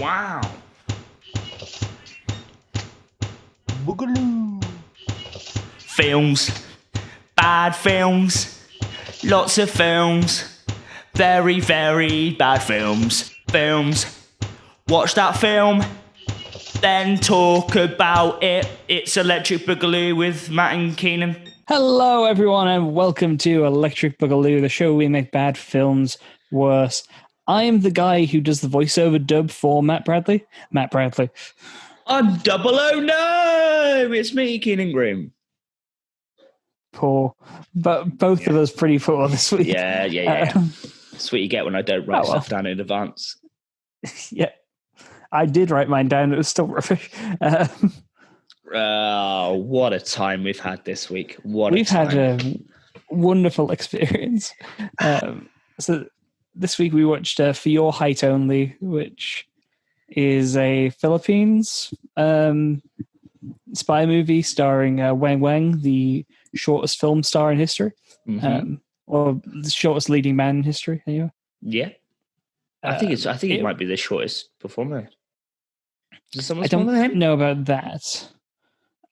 Wow. Boogaloo. Films. Bad films. Lots of films. Very, very bad films. Films. Watch that film. Then talk about it. It's Electric Boogaloo with Matt and Keenan. Hello, everyone, and welcome to Electric Boogaloo, the show we make bad films worse. I am the guy who does the voiceover dub for Matt Bradley. Matt Bradley. I'm 009! It's me, Keenan Groom. Poor. But both of us pretty poor this week. Yeah. That's what you get when I don't write stuff down in advance. Yeah. I did write mine down. It was still rubbish. Oh, what a time we've had this week. We've had a wonderful experience. So this week we watched For Your Height Only, which is a Philippines spy movie starring Wang Wang, the shortest film star in history. Mm-hmm. Or the shortest leading man in history, anyway. Yeah. I think it might be the shortest performer. I don't know about that.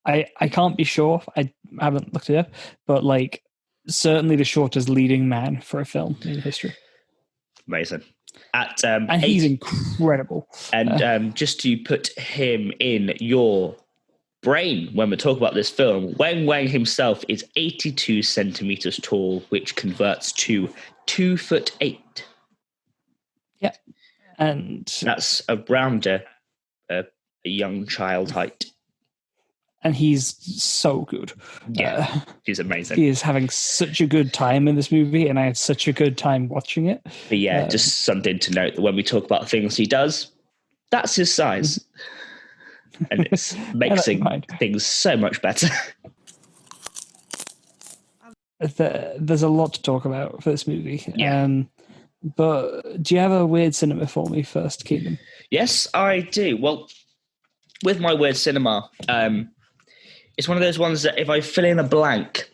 I can't be sure. I haven't looked it up, but like certainly the shortest leading man for a film in history. Amazing. And he's incredible. And just to put him in your brain when we talk about this film, Wang Wang himself is 82 centimeters tall, which converts to 2'8". Yeah, and that's around a young child height. And he's so good. Yeah, he's amazing. He is having such a good time in this movie, and I had such a good time watching it. But yeah, just something to note that when we talk about things he does, that's his size. And it makes things so much better. There's a lot to talk about for this movie. Yeah. But do you have a weird cinema for me first, Keenan? Yes, I do. Well, with my weird cinema, it's one of those ones that if I fill in a blank,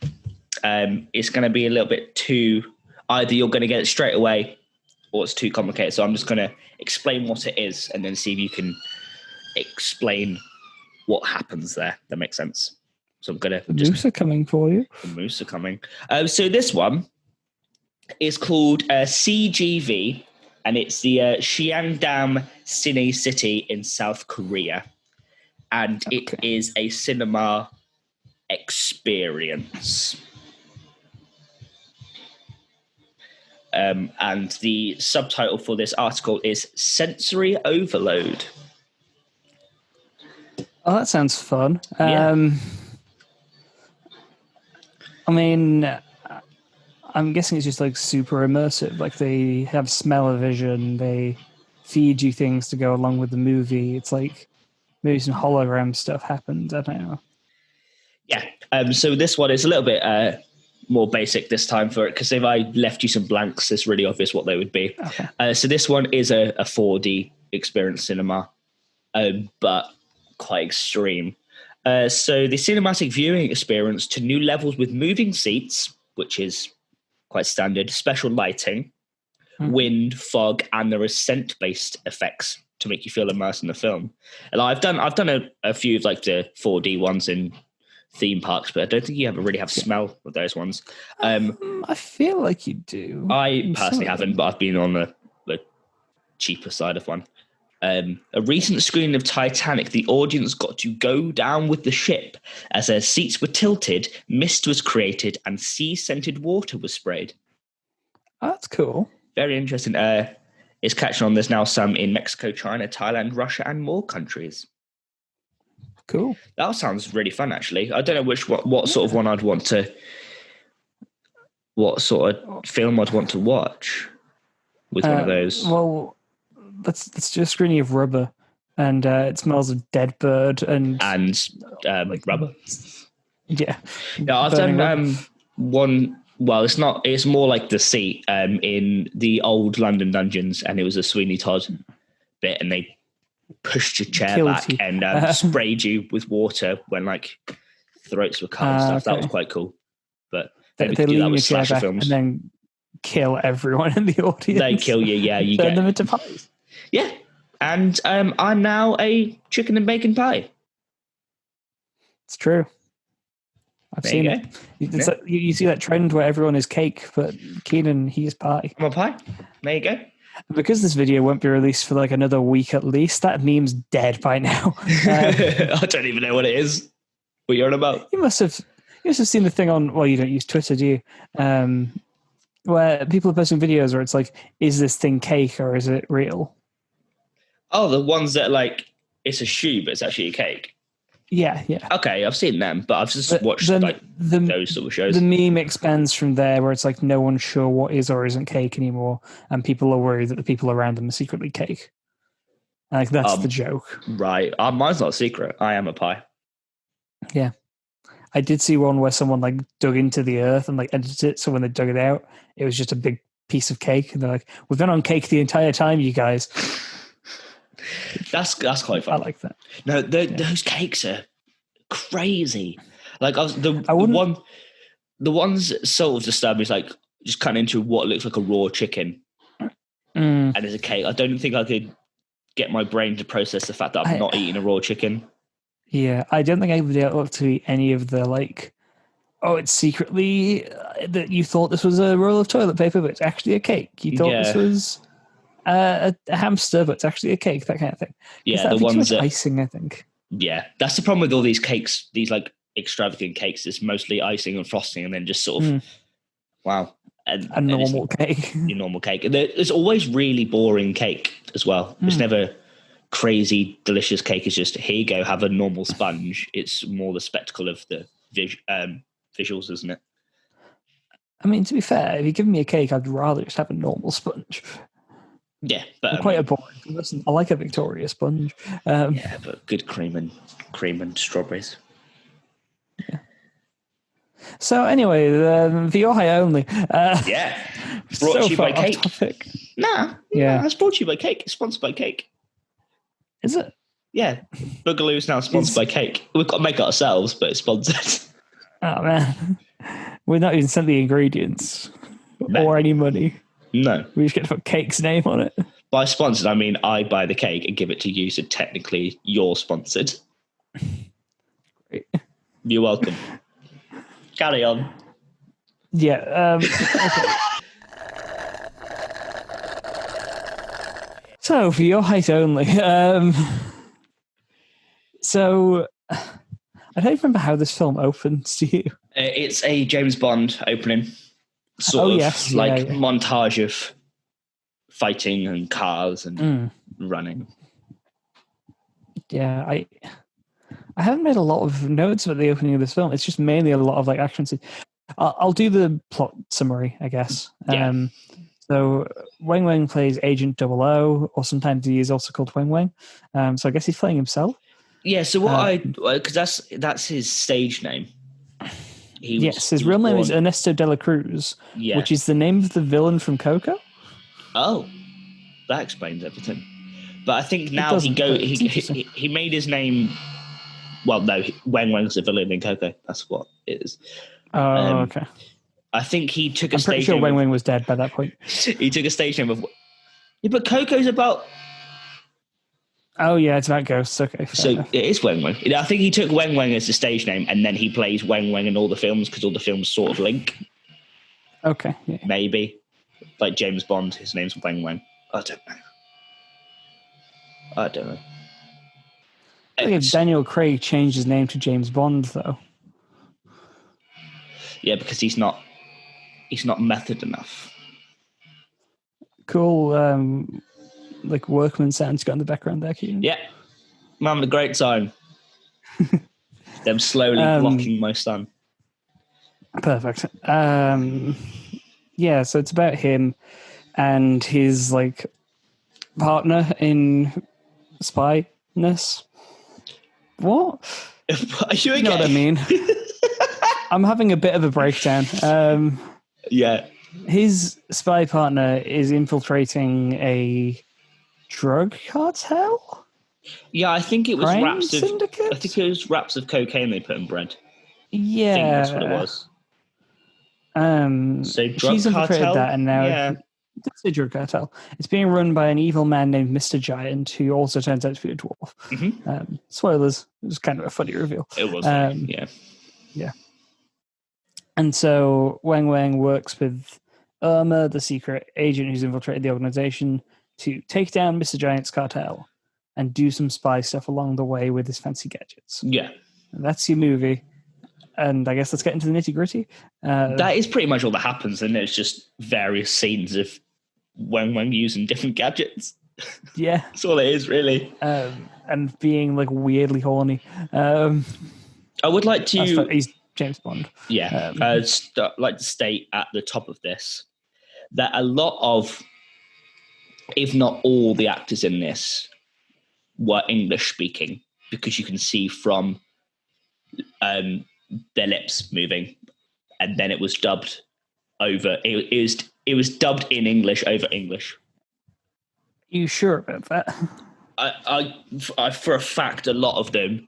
it's going to be a little bit too, either you're going to get it straight away or it's too complicated. So I'm just going to explain what it is and then see if you can explain what happens there. That makes sense. So I'm going to... The moose are coming for you. The moose are coming. So this one is called CGV, and it's the Siangdam Cine City in South Korea. And it is a cinema experience. And the subtitle for this article is Sensory Overload. Oh, that sounds fun. Yeah. I mean, I'm guessing it's just like super immersive. Like they have smell-o-vision, they feed you things to go along with the movie. It's like maybe some hologram stuff happens. I don't know. Yeah. So this one is a little bit more basic this time for it, because if I left you some blanks, it's really obvious what they would be. Okay. So this one is a 4D experience cinema, but quite extreme. So the cinematic viewing experience to new levels with moving seats, which is quite standard, special lighting, wind, fog, and there are scent-based effects to make you feel immersed in the film. And I've done a few of like the 4D ones in theme parks, but I don't think you ever really have smell with those ones. I feel like you do. I personally haven't, but I've been on the cheaper side of one. A recent screening of Titanic, the audience got to go down with the ship as their seats were tilted, mist was created, and sea-scented water was sprayed. Oh, that's cool. Very interesting. It's catching on. There's now some in Mexico, China, Thailand, Russia, and more countries. Cool. That sounds really fun, actually. I don't know what sort of one I'd want to... What sort of film I'd want to watch with one of those. Well, let's do a screening of Rubber, and it smells of dead bird and rubber. Yeah. Yeah, I've done one... Well, it's not. It's more like The Sea in the old London dungeons, and it was a Sweeney Todd bit, and they pushed your chair back and sprayed you with water when like throats were cut and stuff. Okay. That was quite cool. But they do that with slasher films, and then kill everyone in the audience. They kill you. Yeah, you turn them into pies. Yeah, And I'm now a chicken and bacon pie. It's true. I've There seen you it. go. It's like, you see that trend where everyone is cake, but Keenan, he is pie. I'm a pie. There you go. Because this video won't be released for like another week at least, that meme's dead by now. I don't even know what it is. What you're on about? You must have seen the thing on. Well, you don't use Twitter, do you? Where people are posting videos where it's like, "Is this thing cake or is it real?" Oh, the ones that like it's a shoe, but it's actually a cake. Yeah. Okay, I've seen them, but I've just watched those sort of shows. The meme expands from there, where it's like no one's sure what is or isn't cake anymore, and people are worried that the people around them are secretly cake. And like that's the joke, right? Mine's not a secret. I am a pie. Yeah, I did see one where someone like dug into the earth and like edited it, so when they dug it out, it was just a big piece of cake, and they're like, "We've been on cake the entire time, you guys." That's quite fun. I like that. No, those cakes are crazy. Like the ones sort of disturb me is like just cut into what looks like a raw chicken, and there's a cake. I don't think I could get my brain to process the fact that I'm not eating a raw chicken. Yeah, I don't think I would be able to eat any of the like. Oh, it's secretly that you thought this was a roll of toilet paper, but it's actually a cake. You thought this was a hamster, but it's actually a cake. That kind of thing. Yeah, the ones that icing, I think. Yeah, that's the problem with all these cakes. These like extravagant cakes. It's mostly icing and frosting, and then just sort of wow. A normal cake. Your normal cake. There's always really boring cake as well. It's never crazy delicious cake. It's just here you go, have a normal sponge. It's more the spectacle of the visuals, isn't it? I mean, to be fair, if you give me a cake, I'd rather just have a normal sponge. Yeah, but I'm quite a boring person. I like a Victoria sponge. Yeah, but good cream and strawberries. Yeah. So anyway, for your high only. Yeah, brought to you by cake. Topic. Nah, it's brought to you by cake. It's sponsored by cake. Is it? Yeah, Boogaloo is now sponsored by cake. We've got to make it ourselves, but it's sponsored. Oh man, we're not even sent the ingredients or any money. No, we just get to put cake's name on it. By sponsored, I mean I buy the cake and give it to you, so technically you're sponsored. Great. You're welcome. Carry on. Yeah. Okay. So for your height only. So I don't remember how this film opens. Do you? It's a James Bond opening, montage of fighting and cars and running. Yeah, I haven't made a lot of notes about the opening of this film. It's just mainly a lot of like action scenes. I'll do the plot summary, I guess. Yeah. So Weng Weng plays Agent 00, or sometimes he is also called Weng Weng. So I guess he's playing himself. Yeah. So because that's his stage name. His real name is Ernesto de la Cruz, which is the name of the villain from Coco. Oh, that explains everything. But I think now he made his name. Well, no, Weng Weng's the villain in Coco. That's what it is. Oh, okay. I think he took a I'm stage pretty sure name. Weng Weng was dead by that point. He took a stage name of. Yeah, but Coco's about. Oh yeah, it's about ghosts. Okay, so enough. It is Weng Weng. I think he took Weng Weng as the stage name, and then he plays Weng Weng in all the films because all the films sort of link. Okay, yeah. Maybe, like James Bond, his name's Weng Weng. I don't know. I think if Daniel Craig changed his name to James Bond, though. Yeah, because he's not method enough. Cool. Like workman sounds got in the background there, Keenan. Yeah, I'm having a great time. Them slowly blocking my son. Perfect. Yeah, so it's about him and his like partner in spyness. What? Are you okay? You know what I mean? I'm having a bit of a breakdown. Yeah. His spy partner is infiltrating a drug cartel? Yeah, I think it was syndicate? I think it was wraps of cocaine they put in bread. Yeah. I think that's what it was. So she's infiltrated that, and now It's a drug cartel. It's being run by an evil man named Mr. Giant, who also turns out to be a dwarf. Mm-hmm. Spoilers. It was kind of a funny reveal. It was, yeah. Yeah. And so Wang Wang works with Irma, the secret agent who's infiltrated the organization, to take down Mr. Giant's cartel and do some spy stuff along the way with his fancy gadgets. Yeah. And that's your movie. And I guess let's get into the nitty-gritty. That is pretty much all that happens, and it's just various scenes of Wang Wang using different gadgets. Yeah. That's all it is, really. And being like weirdly horny. I would like to... He's James Bond. Yeah. I'd like to state at the top of this that a lot of, if not all the actors in this were English speaking, because you can see from their lips moving, and then it was dubbed over. It was dubbed in English over English. Are you sure about that? I for a fact, a lot of them,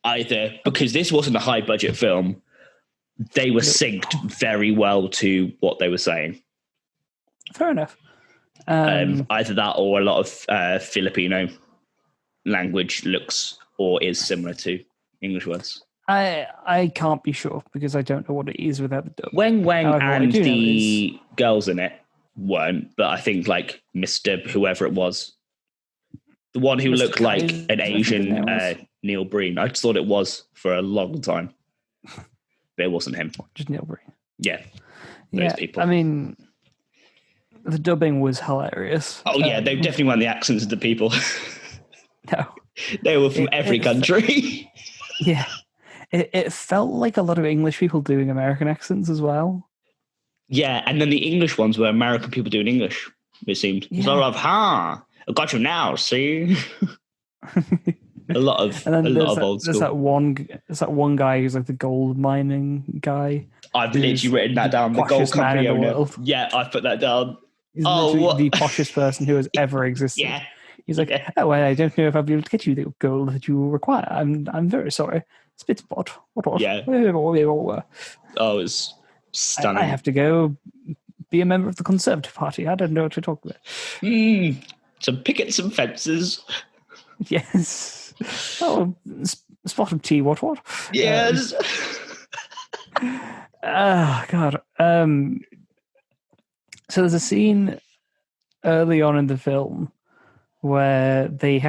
either because this wasn't a high budget film, they were synced very well to what they were saying. Fair enough. Either that or a lot of Filipino language looks or is similar to English words. I can't be sure because I don't know what it is without the dub. Wang Wang However, and the girls in it weren't, but I think like Mr. whoever it was, the one who looked like an Asian Neil Breen. I just thought it was for a long time, but it wasn't him. Just Neil Breen. Yeah, those people. I mean, the dubbing was hilarious. Oh yeah, they definitely weren't the accents of the people. No, they were from every country. Yeah. It felt like a lot of English people doing American accents as well. Yeah, and then the English ones were American people doing English, it seemed. Yeah. Sort of, I got you now, see? a lot of old school. There's that one guy who's like the gold mining guy. I've literally written that down. The gold company owner. Yeah, I've put that down. He's the poshest person who has ever existed. Yeah. He's like, oh, well, I don't know if I'll be able to get you the gold that you require. I'm very sorry. Spitspot. What? Yeah. Oh, it's stunning. I have to go be a member of the Conservative Party. I don't know what to talk about. Some pickets and fences. Yes. Oh, spot of tea. What? Yes. Oh, God. So there's a scene early on in the film where they're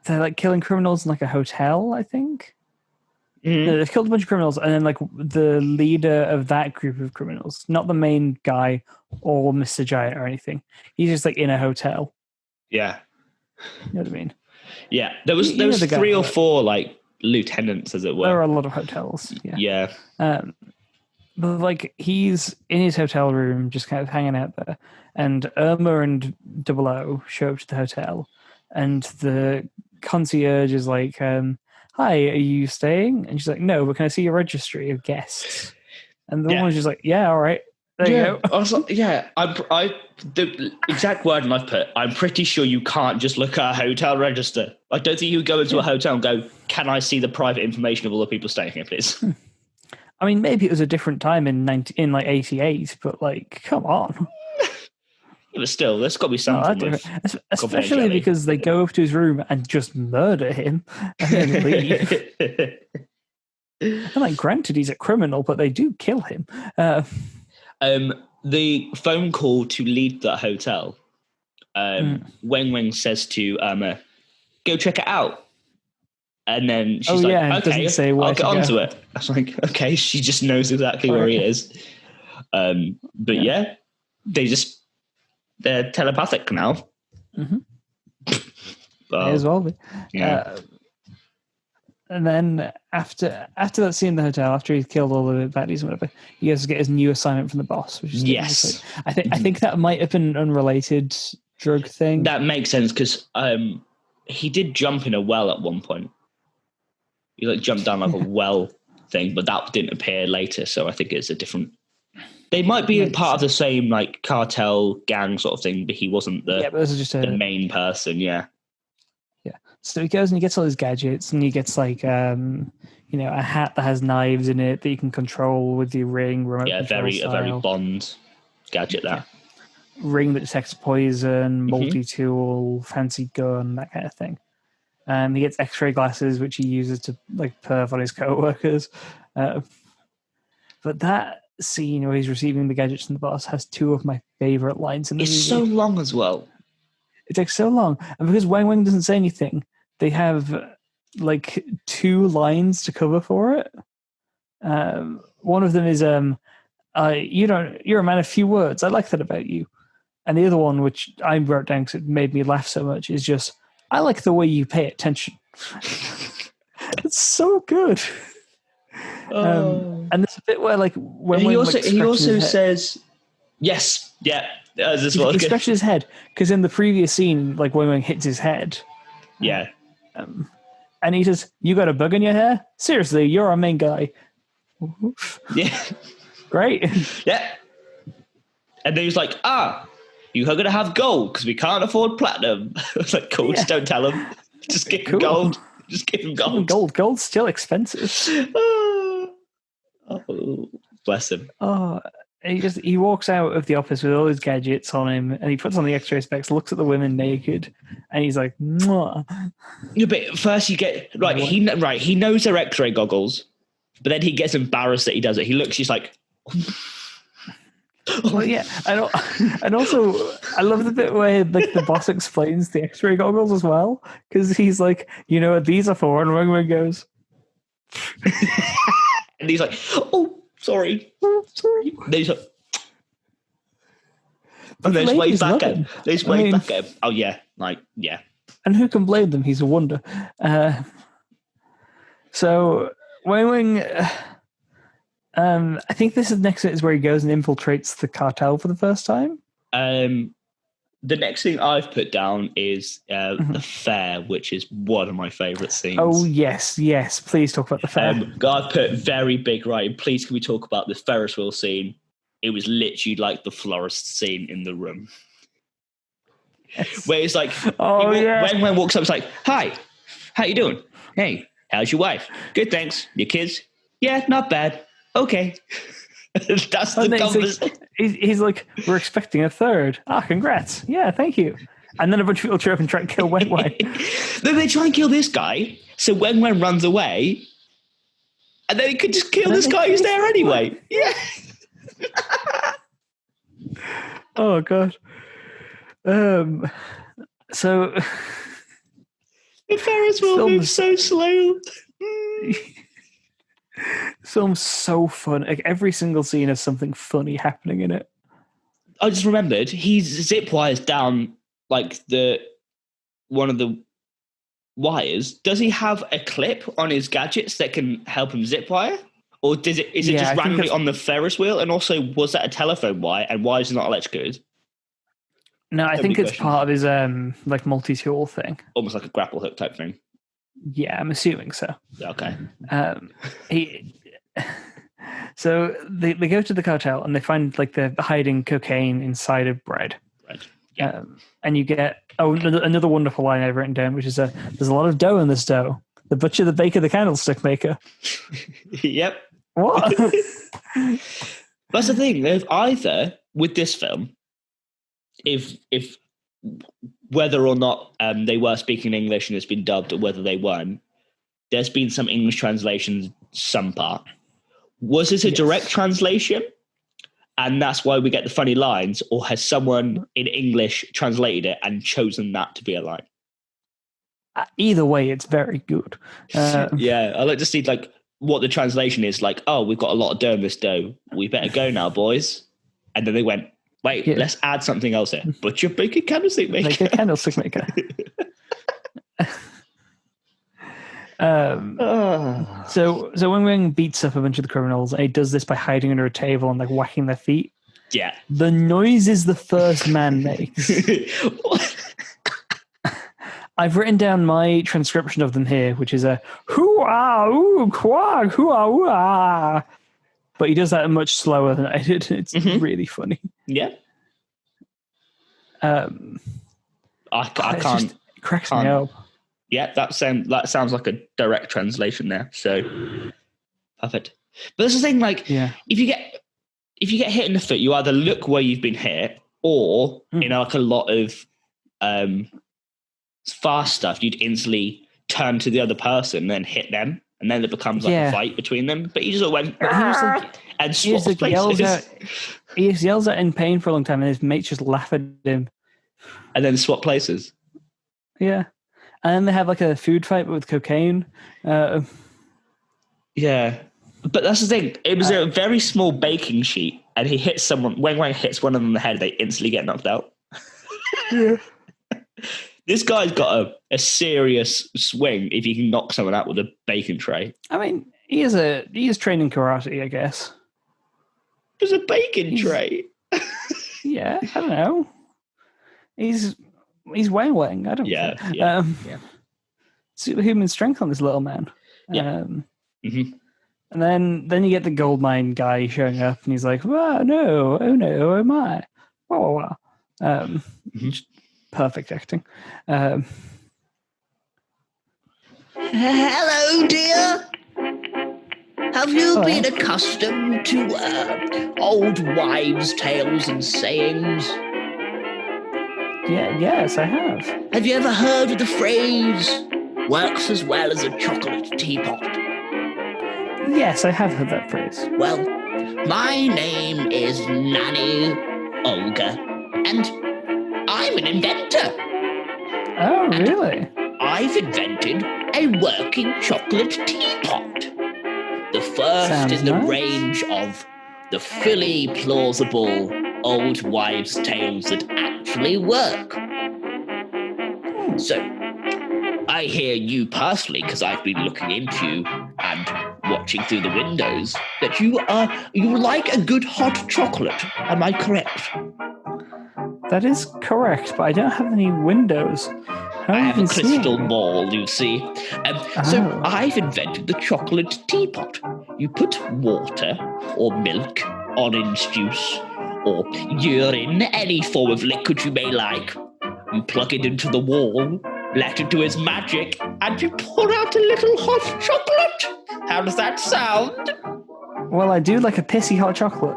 like killing criminals in like a hotel, I think. They've killed a bunch of criminals, and then like the leader of that group of criminals, not the main guy or Mr. Giant or anything, he's just like in a hotel. Yeah. You know what I mean? Yeah. There was the 3 or 4 like lieutenants, as it were. There are a lot of hotels. Yeah. But like he's in his hotel room just kind of hanging out there, and Irma and 00 show up to the hotel, and the concierge is like, hi, are you staying? And she's like, no, but can I see your registry of guests? And the woman's just like, yeah, all right, there you go. I was like, yeah, the exact wording I've put, I'm pretty sure you can't just look at a hotel register. I don't think you would go into a hotel and go, can I see the private information of all the people staying here, please? I mean, maybe it was a different time in like 88, but like, come on. Yeah, but still, there's got to be something. Especially because they go up to his room and just murder him and then leave. And like, granted, he's a criminal, but they do kill him. The phone call to lead that hotel, Weng Weng says to Irma, go check it out. And then she's okay, I'll get onto it. I was like, okay, she just knows exactly where he is. But yeah, they're telepathic now. Mm-hmm. May as well be. Yeah. And then after that scene in the hotel, after he's killed all the baddies and whatever, he goes to get his new assignment from the boss. Which is yes. I think that might have been an unrelated drug thing. That makes sense because he did jump in a well at one point. He like jumped down like a well thing, but that didn't appear later. So I think it's a different. They might be part of the same like cartel gang sort of thing, but he wasn't the the main person. Yeah. Yeah. So he goes and he gets all his gadgets, and he gets like a hat that has knives in it that you can control with your ring. Remote a very Bond gadget. That. ring that detects poison, multi-tool, fancy gun, that kind of thing. He gets X-ray glasses, which he uses to like perv on his co-workers. But that scene where he's receiving the gadgets from the boss has two of my favorite lines in the movie. It's so long as well. It takes so long, and because Wang Wang doesn't say anything, they have like two lines to cover for it. One of them is you're a man of few words. I like that about you. And the other one, which I wrote down because it made me laugh so much, is just, I like the way you pay attention. It's so good. And there's a bit where, like, when he also says, yes, yeah. He scratches his head because in the previous scene, like, Wang Wang hits his head. Yeah. And he says, "You got a bug in your hair? Seriously, you're our main guy." Yeah. Great. Yeah. And then he's like, you're going to have gold because we can't afford platinum. I was like, cool, just don't tell him. Just give him gold. Just give him gold. Gold's still expensive. Oh, bless him. Oh, he walks out of the office with all his gadgets on him, and he puts on the X-ray specs, looks at the women naked, and he's like, "Mwah." Yeah, but first you get he knows they're X-ray goggles, but then he gets embarrassed that he does it. He looks, he's like. Well, yeah, and also I love the bit where like the boss explains the X-ray goggles as well, because he's like, "You know what these are for?" And Wang Wang goes, and he's like, "Oh, sorry." And he's like, and they just wave back at him. They just wave back at him. Oh yeah, like yeah. And who can blame them? He's a wonder. So Wang Wang. I think this is next is where he goes and infiltrates the cartel for the first time. The next thing I've put down is the fair, which is one of my favourite scenes. Oh, yes. Please talk about the fair. I've put very big writing. Please, can we talk about this Ferris wheel scene? It was literally like the florist scene in the room. Yes. Where it's like, when walks up, it's like, "Hi, how you doing? Hey, how's your wife? Good, thanks. Your kids? Yeah, not bad. Okay." That's the conversation. He's like, "We're expecting a third." Congrats. Yeah, thank you. And then a bunch of people show up and try and kill Wang Wang. Then they try and kill this guy, so Wang Wang runs away, and then he could just kill this guy who's there anyway. Yeah. Oh, God. So... The Ferris wheel moves so slow. This film's so fun. Like every single scene has something funny happening in it. I just remembered he zip wires down like one of the wires. Does he have a clip on his gadgets that can help him zip wire? Or is it just randomly on the Ferris wheel? And also, was that a telephone wire? And why is it not electrocuted? No, I think it's part of his like multi-tool thing. Almost like a grapple hook type thing. Yeah, I'm assuming so. Okay. So they go to the cartel and they find like they're hiding cocaine inside of bread. Right. Yeah. And you get another wonderful line I've written down, which is there's a lot of dough in this dough. The butcher, the baker, the candlestick maker. Yep. What? That's the thing. If either with this film, if whether or not they were speaking English and it's been dubbed, or whether they weren't, there's been some English translations, some part. Was this a direct translation? And that's why we get the funny lines, or has someone in English translated it and chosen that to be a line? Either way, it's very good. Yeah, I like to see like what the translation is. Like, "Oh, we've got a lot of dough in this dough. We better go now, boys." And then they went, "Wait, let's add something else here. Butcher, baker, candlestick maker." Like a candlestick maker. So Wang Wang beats up a bunch of the criminals, and he does this by hiding under a table and like whacking their feet. Yeah. The noises the first man makes. I've written down my transcription of them here, which is a hoo-ah, ooh, quag, hoo-ah, ooh-ah. But he does that much slower than I did. It's really funny. Yeah. I can't. It cracks me up. Yeah, that sounds like a direct translation there. So perfect. But that's the thing. Like, if you get hit in the foot, you either look where you've been hit, Or in like a lot of fast stuff, you'd instantly turn to the other person and then hit them, and then it becomes like a fight between them. But he just went and swaps places. He just yells out in pain for a long time, and his mates just laugh at him. And then swap places. Yeah. And then they have like a food fight with cocaine. Yeah. But that's the thing. It was a very small baking sheet, and he hits someone. Wang Wang hits one of them in the head, they instantly get knocked out. Yeah. This guy's got a serious swing if he can knock someone out with a baking tray. I mean, he is training karate, I guess. There's a baking tray. Yeah, I don't know. He's Wang Wang. I don't know. Yeah. Superhuman strength on this little man. Yeah. And then you get the gold mine guy showing up, and he's like, "Oh no, oh my, wow." Perfect acting. Hello, dear. Have you been accustomed to old wives' tales and sayings? Yes, I have. Have you ever heard of the phrase, works as well as a chocolate teapot? Yes, I have heard that phrase. Well, my name is Nanny Olga, and I'm an inventor. Oh, really? I've invented a working chocolate teapot. The first in the range of the fully plausible old wives' tales that actually work. So, I hear you personally, because I've been looking into you and watching through the windows, that you like a good hot chocolate. Am I correct? That is correct, but I don't have any windows. I have a crystal ball, you see. So I've invented the chocolate teapot. You put water or milk, orange juice, or urine, any form of liquid you may like. You plug it into the wall, let it do its magic, and you pour out a little hot chocolate. How does that sound? Well, I do like a pissy hot chocolate.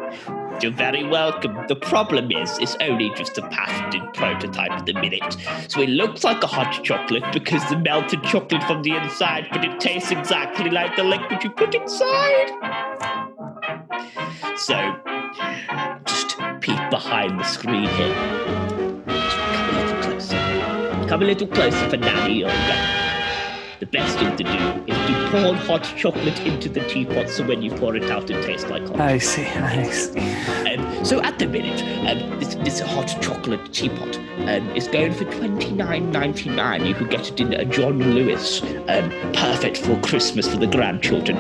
You're very welcome. The problem is, it's only just a patented prototype at the minute. So it looks like a hot chocolate because the melted chocolate from the inside, but it tastes exactly like the liquid you put inside. So, just peek behind the screen here. Just come a little closer. Come a little closer for Nanny Olga. The best thing to do is to pour hot chocolate into the teapot so when you pour it out, it tastes like hot. I see. So at the minute, this hot chocolate teapot is going for $29.99. You could get it in a John Lewis, perfect for Christmas for the grandchildren.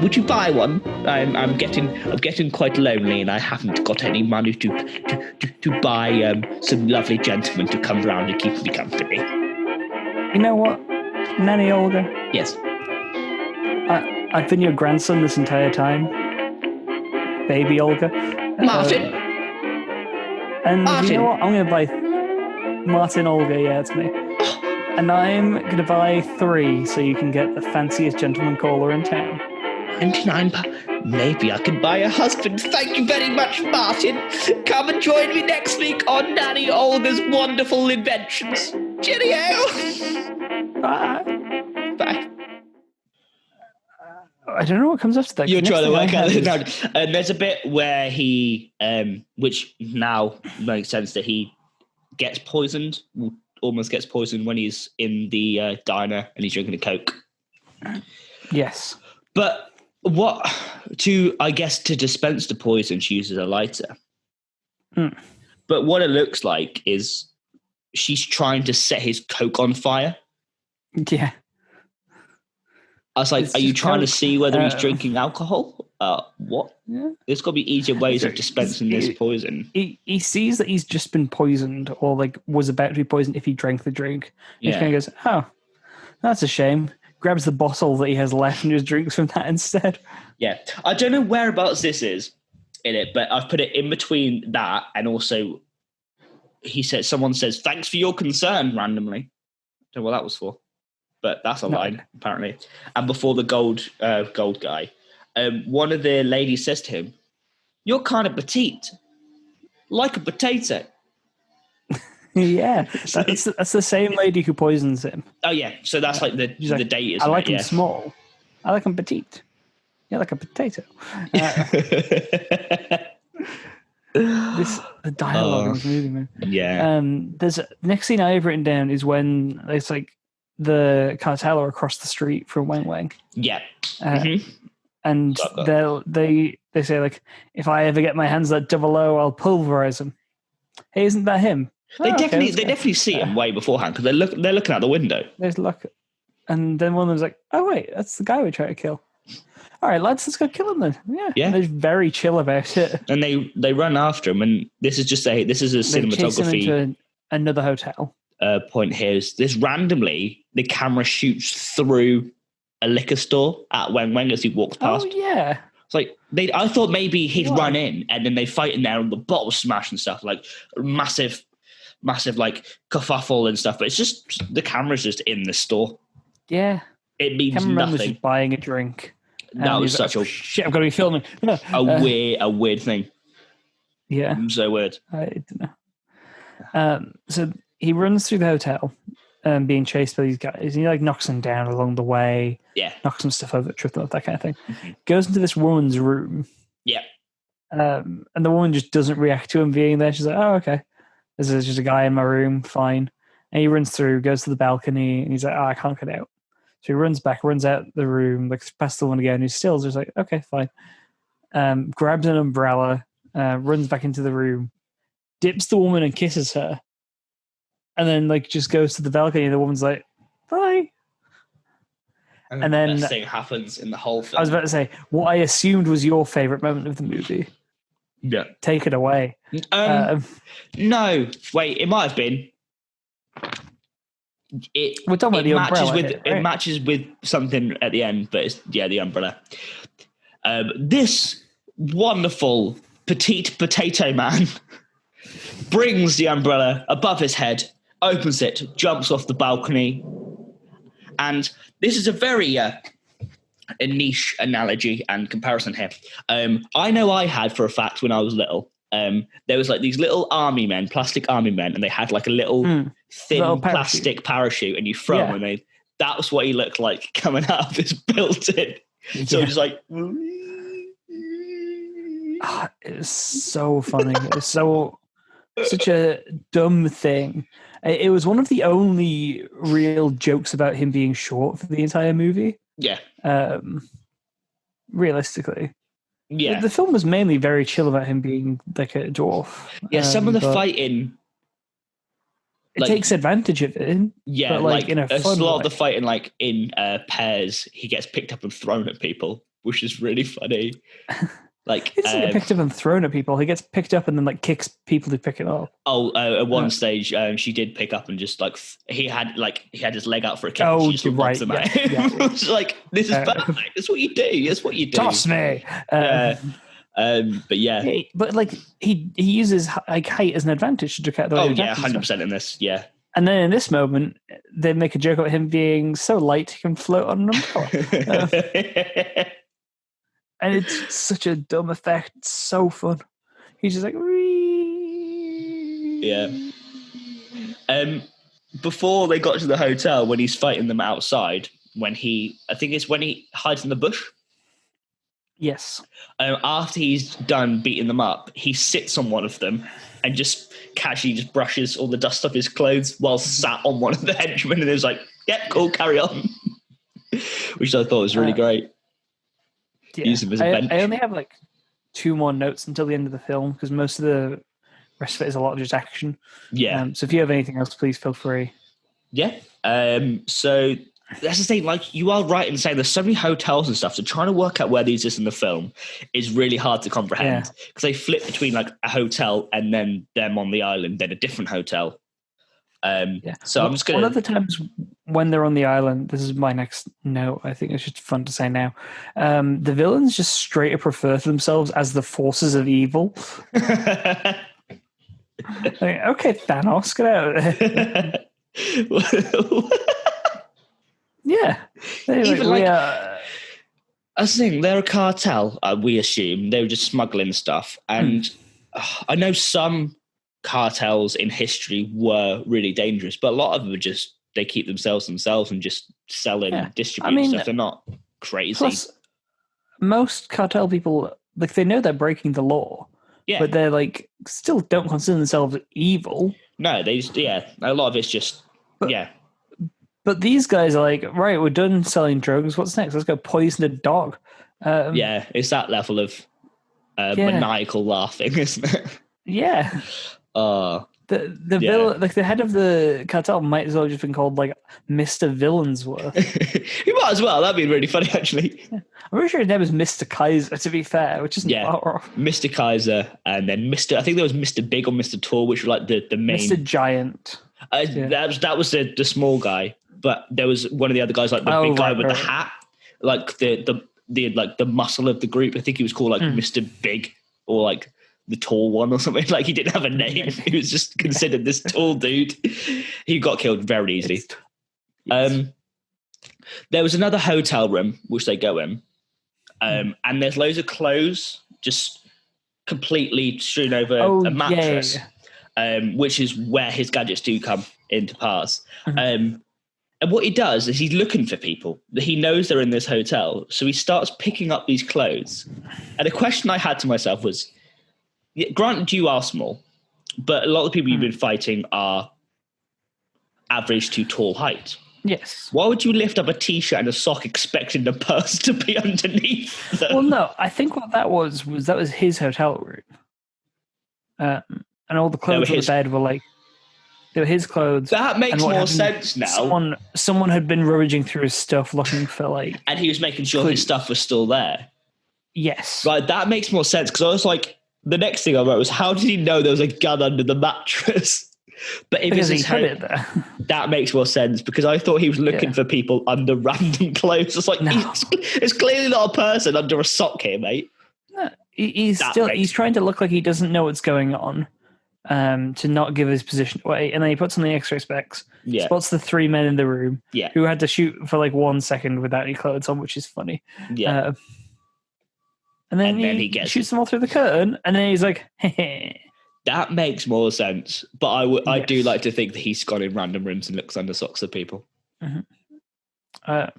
Would you buy one? I'm getting quite lonely, and I haven't got any money to buy some lovely gentlemen to come round and keep me company. You know what, Nanny Olga? Yes. I've been your grandson this entire time, baby Olga. Martin. You know what? I'm going to buy Martin Olga. Yeah, it's me. And I'm going to buy 3 so you can get the fanciest gentleman caller in town. £29. Maybe I can buy a husband. Thank you very much, Martin. Come and join me next week on Nanny Olga's wonderful inventions. Cheerio. Bye. I don't know what comes after that. You're trying to work out. There's a bit where he, which now makes sense, that he gets poisoned, almost gets poisoned when he's in the diner and he's drinking a Coke. Yes. But to dispense the poison, she uses a lighter. But what it looks like is she's trying to set his Coke on fire. Yeah. I was like, are you trying to see whether he's drinking alcohol? What? Yeah. There's got to be easier ways of dispensing this poison. He sees that he's just been poisoned, or like was about to be poisoned if he drank the drink. He kind of goes, oh, that's a shame. Grabs the bottle that he has left and just drinks from that instead. Yeah. I don't know whereabouts this is in it, but I've put it in between that and also someone says, thanks for your concern, randomly. I don't know what that was for. But that's a line, apparently. And before the gold guy, one of the ladies says to him, you're kind of petite. like a potato. Yeah, that's the same lady who poisons him. Oh yeah, so that's like the date, isn't I like it? him small. I like him petite. Yeah, like a potato. The dialogue in this movie, man. Yeah. There's next scene I have written down is when it's like the cartel are across the street from Wang Wang. Yeah. And they say like, if I ever get my hands on that 00, I'll pulverize him. Hey, isn't that him? They definitely see him way beforehand because they're looking out the window. There's luck, and then one of them's like, "Oh wait, that's the guy we try to kill." All right, lads, let's go kill him then. Yeah. And they're very chill about it. And they run after him, and this is a cinematography. Chase him into another hotel. Point here is this: randomly the camera shoots through a liquor store at Wang Wang as he walks past. Oh yeah. It's like I thought maybe he'd run in and then they fight in there and the bottle smash and stuff, like massive like kerfuffle and stuff. But it's just the camera's just in the store. Yeah. It means Cameraman nothing. was just buying a drink. That was such a shit. I've got to be filming. a weird thing. Yeah. So weird. I don't know. So he runs through the hotel, being chased by these guys. He like knocks them down along the way. Yeah. Knocks some stuff over, trip them up, that kind of thing. Goes into this woman's room. Yeah. And the woman just doesn't react to him being there. She's like, "Oh, okay. This is just a guy in my room. Fine." And he runs through, goes to the balcony, and he's like, "Oh, I can't get out." So he runs back, runs out the room, like past the one again. He's still just like, "Okay, fine." Grabs an umbrella, runs back into the room, dips the woman and kisses her, and then like just goes to the balcony. And the woman's like, "Bye." And then the best thing happens in the whole film. I was about to say what I assumed was your favorite moment of the movie. Yeah. Take it away. No, wait, it might have been. We're talking about the umbrella. It matches with something at the end, but it's the umbrella. This wonderful petite potato man brings the umbrella above his head, opens it, jumps off the balcony, and this is a very a niche analogy and comparison here. I know I had for a fact when I was little. There was like these little plastic army men, and they had like a little thin little plastic parachute, and you throw them, and that was what he looked like coming out of this built-in. So just like, it was so funny. It was such a dumb thing. It was one of the only real jokes about him being short for the entire movie. Yeah. Realistically. Yeah. The film was mainly very chill about him being like a dwarf. Yeah, some of the fighting... It takes advantage of it. Yeah, but like in a fun lot way. of the fighting, like in pairs, he gets picked up and thrown at people, which is really funny. Like he doesn't get picked up and thrown at people. He gets picked up and then like kicks people to pick it up. At one stage, she did pick up and just like he had his leg out for a kick. Oh, and she just right. him out. It's like, this is perfect. That's what you do. That's what you do. Toss me. But yeah, but like he uses like height as an advantage to duck out the way. 100% in this. Yeah. And then in this moment, they make a joke about him being so light he can float on an umbrella. And it's such a dumb effect. It's so fun. He's just like, wee. Yeah. Before they got to the hotel, when he's fighting them outside, when he hides in the bush. Yes. After he's done beating them up, he sits on one of them and just casually just brushes all the dust off his clothes while sat on one of the henchmen, and it was like, "Yeah, cool, carry on," which I thought was really great. Yeah. Use him as a bench. I only have like 2 more notes until the end of the film because most of the rest of it is a lot of just action. Yeah. So if you have anything else, please feel free. Yeah. So that's the thing. Like, you are right in saying there's so many hotels and stuff. So trying to work out where these is in the film is really hard to comprehend because they flip between like a hotel and then them on the island, then a different hotel. So I'm just going to... One of the times when they're on the island, this is my next note, I think it's just fun to say now, the villains just straight up refer to themselves as the forces of evil. Like, okay, Thanos, get out of there. Yeah. Even like... I was thinking, they're a cartel, we assume. They were just smuggling stuff. And I know some cartels in history were really dangerous, but a lot of them are just, they keep themselves and just sell and distribute stuff. They're not crazy. Plus, most cartel people, like, they know they're breaking the law, but they're like, still don't consider themselves evil. No, they just, a lot of it's just, But these guys are like, right, we're done selling drugs. What's next? Let's go poison a dog. It's that level of maniacal laughing, isn't it? Yeah. The villain, like the head of the cartel, might as well have just been called like Mr. Villansworth. He might as well. That'd be really funny, actually. I'm pretty sure his name was Mr. Kaiser, to be fair, which isn't far off. Mr. Kaiser, and then I think there was Mr. Big or Mr. Tall, which were like the main. Mr. Giant. That was the small guy, but there was one of the other guys, like the big guy with the hat, like the like the muscle of the group. I think he was called like Mr. Big or like the tall one or something. Like he didn't have a name. He was just considered this tall dude. He got killed very easily. There was another hotel room which they go in, and there's loads of clothes just completely strewn over a mattress, which is where his gadgets do come into pass. And what he does is he's looking for people. He knows they're in this hotel, so he starts picking up these clothes. And a question I had to myself was, granted, you are small, but a lot of the people you've been fighting are average to tall height. Yes. Why would you lift up a t-shirt and a sock expecting the purse to be underneath them? Well, no, I think what that was his hotel room. And all the clothes on the bed were like, they were his clothes. That makes more sense now. Someone had been rummaging through his stuff looking for like... And he was making sure his stuff was still there. Yes. Right, that makes more sense, because I was like, the next thing I wrote was, how did he know there was a gun under the mattress? But if because he put it there. That makes more sense, because I thought he was looking for people under random clothes. It's like, it's clearly not a person under a sock here, mate. No, he's trying to look like he doesn't know what's going on, to not give his position away. And then he puts on the X-ray specs, spots the three men in the room who had to shoot for like 1 second without any clothes on, which is funny. Yeah. And then he shoots them all through the curtain, and then he's like, hey. That makes more sense. But I do like to think that he's gone in random rooms and looks under socks of people. They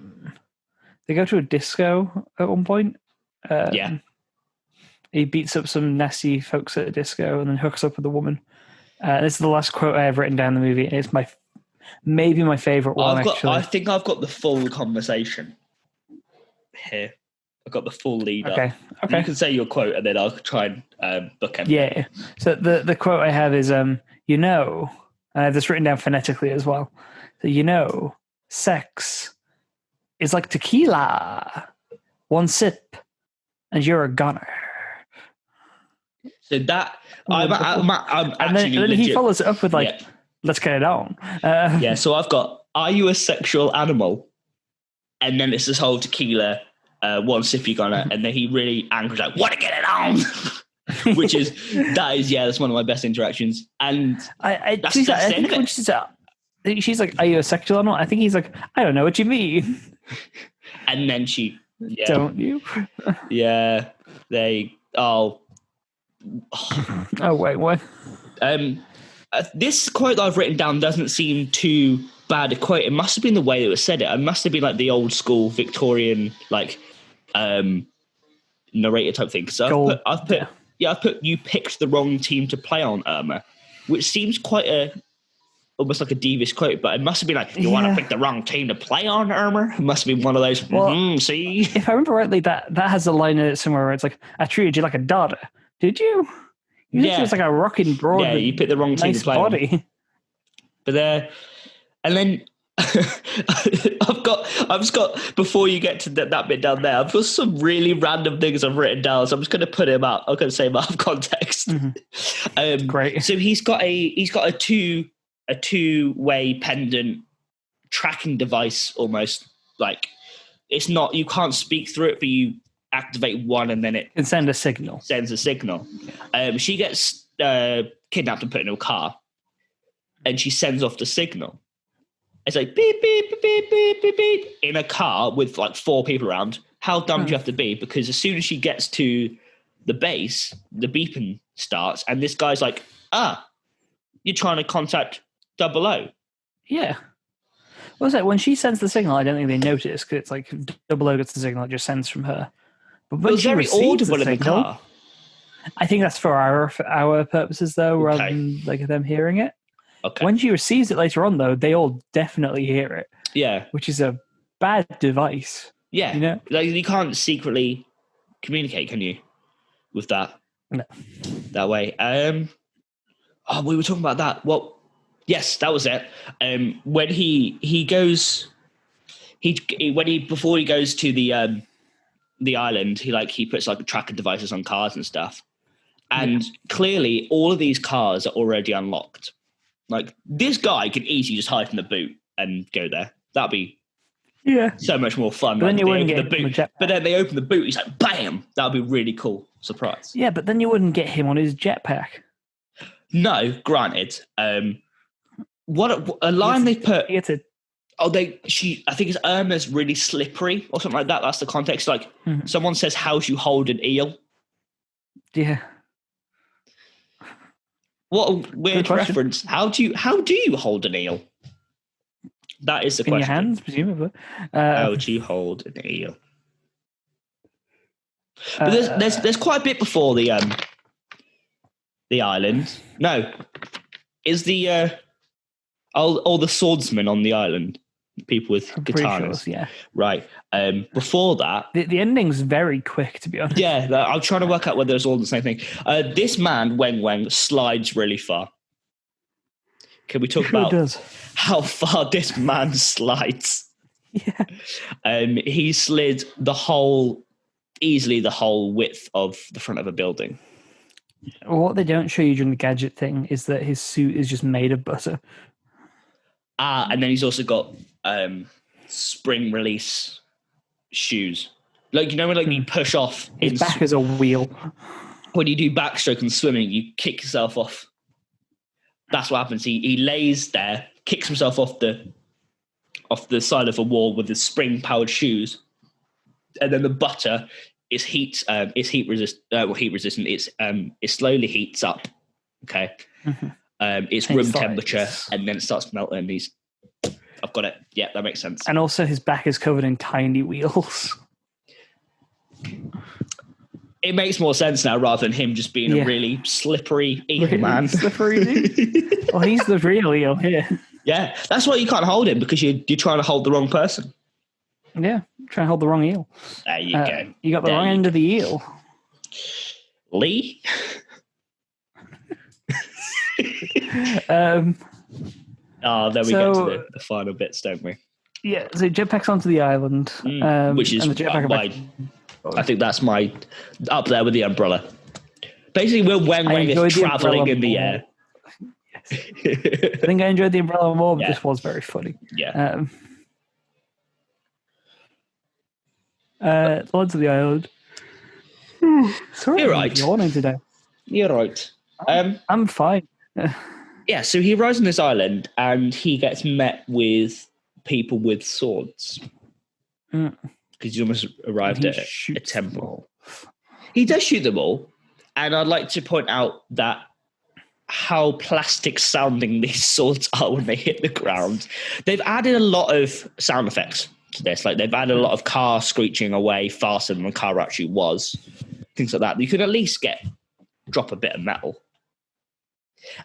go to a disco at one point. He beats up some nasty folks at a disco and then hooks up with a woman. This is the last quote I have written down in the movie, and it's maybe my favourite one, actually. I think I've got the full conversation here. I've got the full lead up. Okay. You can say your quote, and then I'll try and bookend. Yeah. So the quote I have is, you know, and I have this written down phonetically as well. So, you know, sex is like tequila. One sip, and you're a goner. So that I'm actually and then he follows it up with like, let's get it on. So I've got, are you a sexual animal? And then it's this whole tequila, one sip you gonna, and then he really angry like, wanna get it on? Which is that's one of my best interactions. And I think when she's like, are you a sexual animal? I think he's like, I don't know what you mean. And then don't you? Oh wait, what? This quote that I've written down doesn't seem too bad a quote. It must have been the way it was said. It must have been like the old school Victorian like narrator type thing. So I've put you picked the wrong team to play on, Irma, which seems quite almost like a devious quote, but it must have been like, you want to pick the wrong team to play on, Irma? It must have been one of those. See, if I remember rightly, that has a line in it somewhere where it's like, I treated you like a daughter. Did you? You think it was like a rocking broad. Yeah, you picked the wrong team to play body. On. But and then I've just got before you get to that bit down there, I've got some really random things I've written down, so I'm just going to put him out. I'm going to say him out of context. Great. So he's got a two-way pendant tracking device, almost like it's not, you can't speak through it, but you activate one and then it can send a signal. She gets kidnapped and put in a car, and she sends off the signal. It's like beep beep beep beep beep beep beep in a car with like 4 people around. How dumb do you have to be? Because as soon as she gets to the base, the beeping starts, and this guy's like, you're trying to contact 00. Yeah. Well, when she sends the signal, I don't think they notice because it's like 00 gets the signal, it just sends from her. But when it was very audible in the car. I think that's for our purposes, though, rather than like them hearing it. Okay. When she receives it later on, though, they all definitely hear it. Yeah. Which is a bad device. Yeah. You know? Like, you can't secretly communicate, can you? With that. No. That way. We were talking about that. Well, yes, that was it. When he goes, before he goes to the island, he puts like tracker devices on cars and stuff, and clearly all of these cars are already unlocked. Like, this guy could easily just hide in the boot and go there. That'd be so much more fun. But then you wouldn't get the boot. But then they open the boot. He's like, bam! That'd be really cool. Surprise. Yeah, but then you wouldn't get him on his jetpack. No, granted. What a line they put. I think it's Irma's really slippery or something like that. That's the context. Like, someone says, "How do you hold an eel?" Yeah. What a weird reference. How do you hold an eel? That is the question. In your hands, presumably. How do you hold an eel? But there's quite a bit before the island. No, is the all the swordsmen on the island, people with katanas? Sure, yeah. Right. Before that, the ending's very quick, to be honest. Yeah, I'm trying to work out whether it's all the same thing. This man Weng slides really far. Can we talk about how far this man slides? Yeah. He slid easily the whole width of the front of a building. What they don't show you during the gadget thing is that his suit is just made of butter. And then he's also got spring release shoes. Like, you know, when you push off. His back is a wheel. When you do backstroke and swimming, you kick yourself off. That's what happens. He lays there, kicks himself off the side of a wall with his spring-powered shoes, and then the butter is heat resistant. It slowly heats up. Okay, it's room temperature, and then it starts melting. I've got it. Yeah, that makes sense. And also, his back is covered in tiny wheels. It makes more sense now rather than him just being a really slippery eel man. Slippery dude. Well, he's the real eel here. Yeah, that's why you can't hold him, because you're trying to hold the wrong person. Yeah, trying to hold the wrong eel. There you go. You got the wrong end of the eel. Lee? There we get to the final bits, don't we? Yeah, so jetpacks onto the island. Which is I think that's my up there with the umbrella. Basically, Weng is traveling in the air. Yes. I think I enjoyed the umbrella more, but this was very funny. Yeah. Onto the island. Sorry, you're right. Yawning today. You're right. I'm fine. Yeah, so he arrives on this island and he gets met with people with swords. Because he's almost arrived at a temple. He does shoot them all. And I'd like to point out that how plastic sounding these swords are when they hit the ground. They've added a lot of sound effects to this. Like, they've added a lot of car screeching away faster than the car actually was. Things like that. You could at least drop a bit of metal.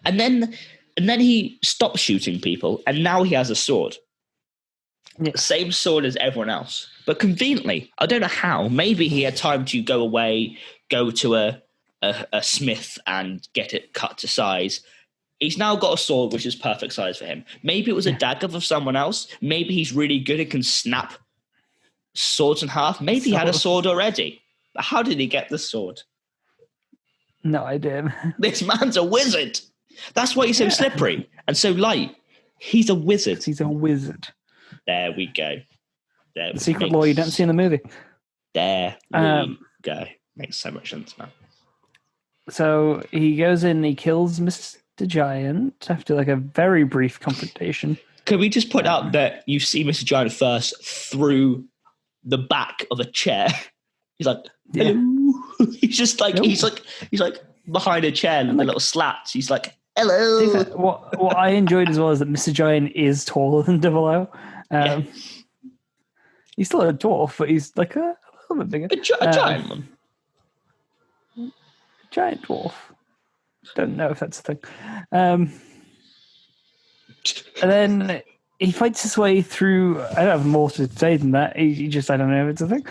And then he stops shooting people, and now he has a sword. Yeah. Same sword as everyone else. But conveniently, I don't know how, maybe he had time to go away, go to a smith and get it cut to size. He's now got a sword which is perfect size for him. Maybe it was a dagger for someone else. Maybe he's really good and can snap swords in half. Maybe he had a sword already. But how did he get the sword? No idea. This man's a wizard. That's why he's so slippery and so light. He's a wizard. He's a wizard. There we go. The secret law you don't see in the movie. There we go. Makes so much sense now. So he goes in and he kills Mr. Giant after like a very brief confrontation. Can we just point out that you see Mr. Giant first through the back of a chair? He's like, hello. he's just like, he's like behind a chair with little slats. He's like, hello. What I enjoyed as well is that Mr. Giant is taller than Double O. He's still a dwarf, but he's like a little bit bigger. A giant one. Giant dwarf. Don't know if that's a thing. And then he fights his way through. I don't have more to say than that. He just, I don't know if it's a thing.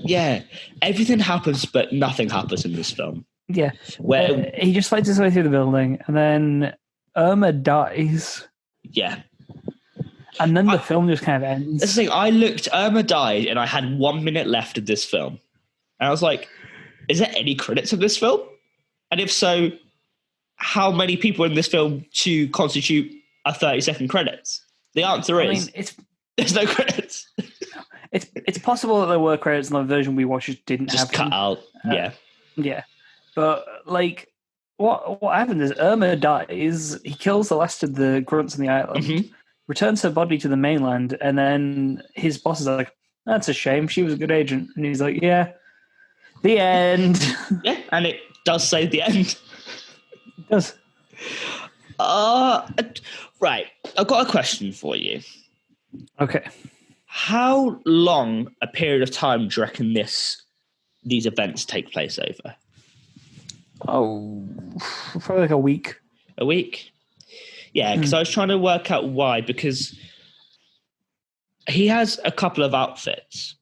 Yeah, everything happens, but nothing happens in this film. Yeah, where he just fights his way through the building, and then Irma dies. Yeah. And then the film just kind of ends. That's the thing. I looked, Irma died, and I had 1 minute left of this film. And I was like, is there any credits of this film? And if so, how many people in this film to constitute a 30-second credits? The answer is, there's no credits. It's possible that there were credits in the version we watched just didn't just have cut out. Yeah. But, like, what happened is Irma dies, he kills the last of the grunts on the island, returns her body to the mainland, and then his boss is like, that's a shame, she was a good agent. And he's like, yeah, the end. Yeah, and it does say the end. It does. Right, I've got a question for you. Okay. How long a period of time do you reckon these events take place over? Oh, probably like a week. A week? Yeah, because I was trying to work out why, because he has a couple of outfits.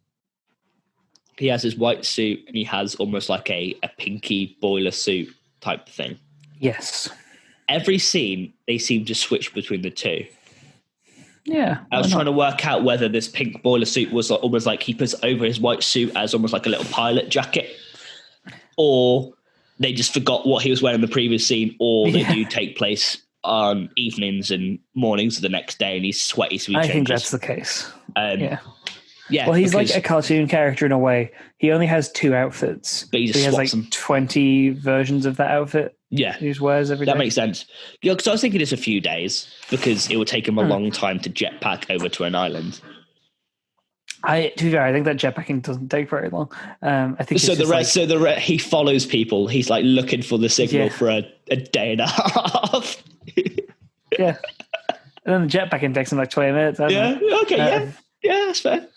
He has his white suit, and he has almost like a pinky boiler suit type thing. Yes. Every scene, they seem to switch between the two. Yeah. I was trying to work out whether this pink boiler suit was almost like he puts over his white suit as almost like a little pilot jacket, or they just forgot what he was wearing in the previous scene, or they do take place on evenings and mornings of the next day, and he's sweaty, so he changes. I think that's the case. Yeah. Well, he's like a cartoon character in a way. He only has 2 outfits, but he has like them. 20 versions of that outfit. Yeah, he just wears every day. That makes sense. Yeah, because I was thinking it's a few days because it would take him a long time to jetpack over to an island. To be fair, I think that jetpacking doesn't take very long. I think he follows people. He's like looking for the signal for a day and a half. Yeah, and then the jetpacking takes him like 20 minutes. Yeah, that's fair.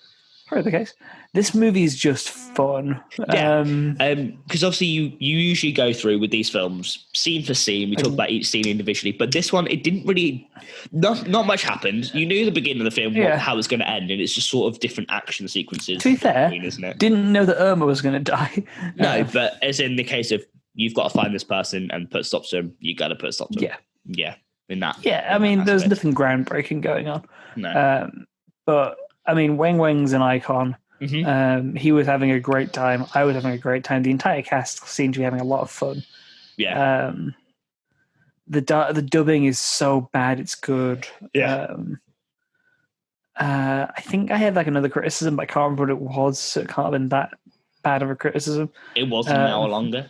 Probably the case. This movie is just fun. Because obviously you usually go through with these films scene for scene. We talk about each scene individually, but this one, it didn't really, not much happened. You knew the beginning of the film how it was going to end, and it's just sort of different action sequences. To be fair, isn't it? Didn't know that Irma was going to die. No, but as in the case of you've got to find this person and put a stop to him, you got to put a stop to him. Yeah. In that. Yeah, I mean, there's nothing groundbreaking going on. No. But I mean, Wang Wang's an icon. He was having a great time. I was having a great time. The entire cast seemed to be having a lot of fun. Yeah. The dubbing is so bad it's good. Yeah. I think I had like another criticism, but I can't remember what it was. So it can't have been that bad of a criticism. It wasn't an hour longer.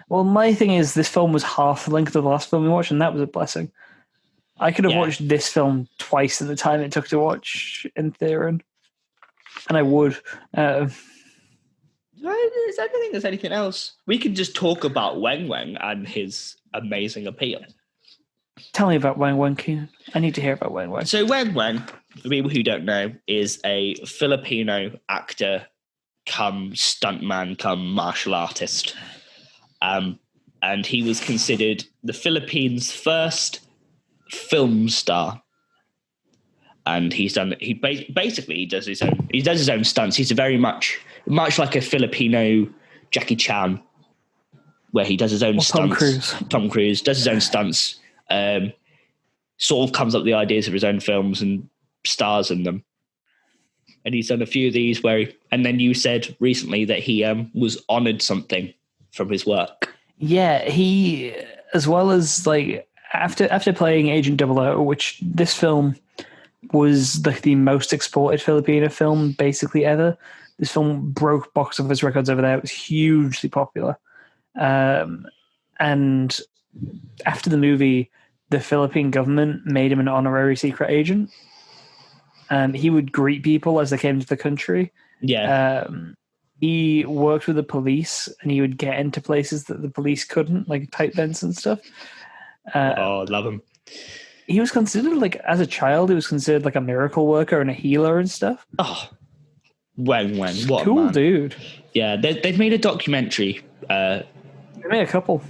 Well, my thing is this film was half the length of the last film we watched, and that was a blessing. I could have watched this film twice in the time it took to watch in theory. And I would. I don't think there's anything else. We can just talk about Wang Wang and his amazing appeal. Tell me about Wang Wang, Keenan. I need to hear about Wang Wang. So Wang Wang, for people who don't know, is a Filipino actor come stuntman come martial artist. And he was considered the Philippines' first film star. And he does his own stunts. He's a very much like a Filipino Jackie Chan, where he does his own stunts. Tom Cruise does his own stunts. Sort of comes up with the ideas of his own films and stars in them. And he's done a few of these and then you said recently that he was honored something from his work. Yeah, he, as well as like after playing Agent 00, which this film was like the most exported Filipino film basically ever. This film broke box office records over there. It was hugely popular. And after the movie, the Philippine government made him an honorary secret agent. He would greet people as they came to the country. Yeah. he worked with the police, and he would get into places that the police couldn't, like tight vents and stuff. Love him. He was considered, like, as a child, he was considered like a miracle worker and a healer and stuff. Oh, Wang, what Cool a man. dude. Yeah, they've made a documentary. They made a couple.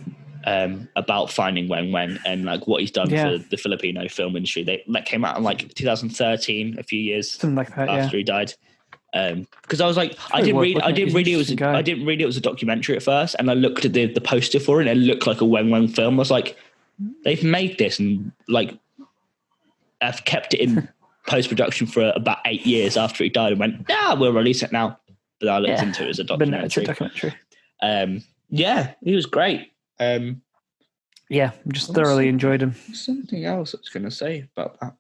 About finding Wang and like what he's done for the Filipino film industry. That came out in like 2013, a few years Something like that, after he died. Because I was like, I didn't read it was a documentary at first, and I looked at the poster for it, and it looked like a Wang film. I was like, they've made this, and like I've kept it in post production for about 8 years after he died, and went, we'll release it now. But I looked into it as a documentary. But no, it's a documentary. Yeah, he was great. Just thoroughly enjoyed him. Something else I was going to say about that.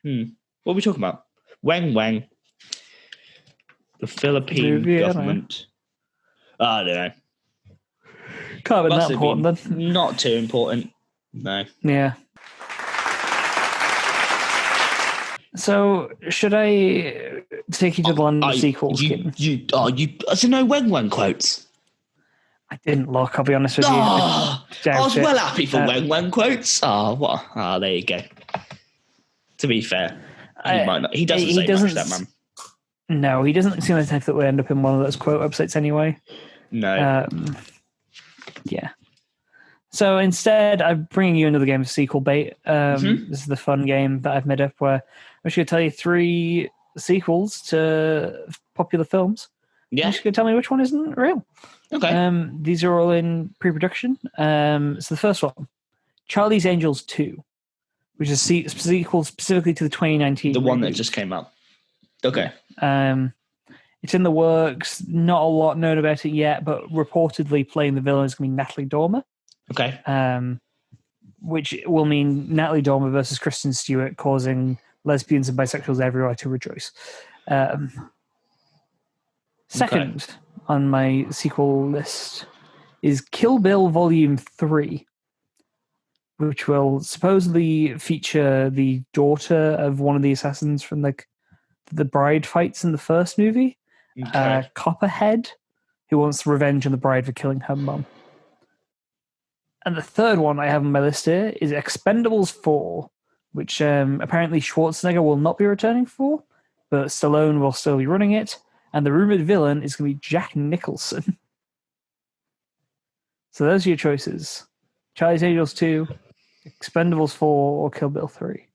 What are we talking about? Wang. The Philippine government. I don't know. Can't be that important then. Not too important. No. Yeah. So, should I take you to the land of sequels? You know Wang quotes? I didn't look, I'll be honest with you. I was well happy for Wang quotes. There you go. To be fair, he might not. He doesn't say much, that man. No, he doesn't seem like the type that would end up in one of those quote websites anyway. No. Yeah. So instead, I'm bringing you another game of sequel bait. This is the fun game that I've made up where I'm just going to tell you 3 sequels to popular films. Yeah. You're just going to tell me which one isn't real. Okay. These are all in pre-production. So the first one, Charlie's Angels 2, which is a sequel specifically to the 2019 The one that just came out. Okay. It's in the works. Not a lot known about it yet, but reportedly playing the villain is going to be Natalie Dormer. Okay. Which will mean Natalie Dormer versus Kristen Stewart, causing lesbians and bisexuals everywhere to rejoice. Second on my sequel list is Kill Bill Volume 3, which will supposedly feature the daughter of one of the assassins from the bride fights in the first movie, Copperhead, who wants revenge on the bride for killing her mum. And the third one I have on my list here is Expendables 4, which apparently Schwarzenegger will not be returning for, but Stallone will still be running it, and the rumored villain is going to be Jack Nicholson. So those are your choices. Charlie's Angels 2, Expendables 4, or Kill Bill 3.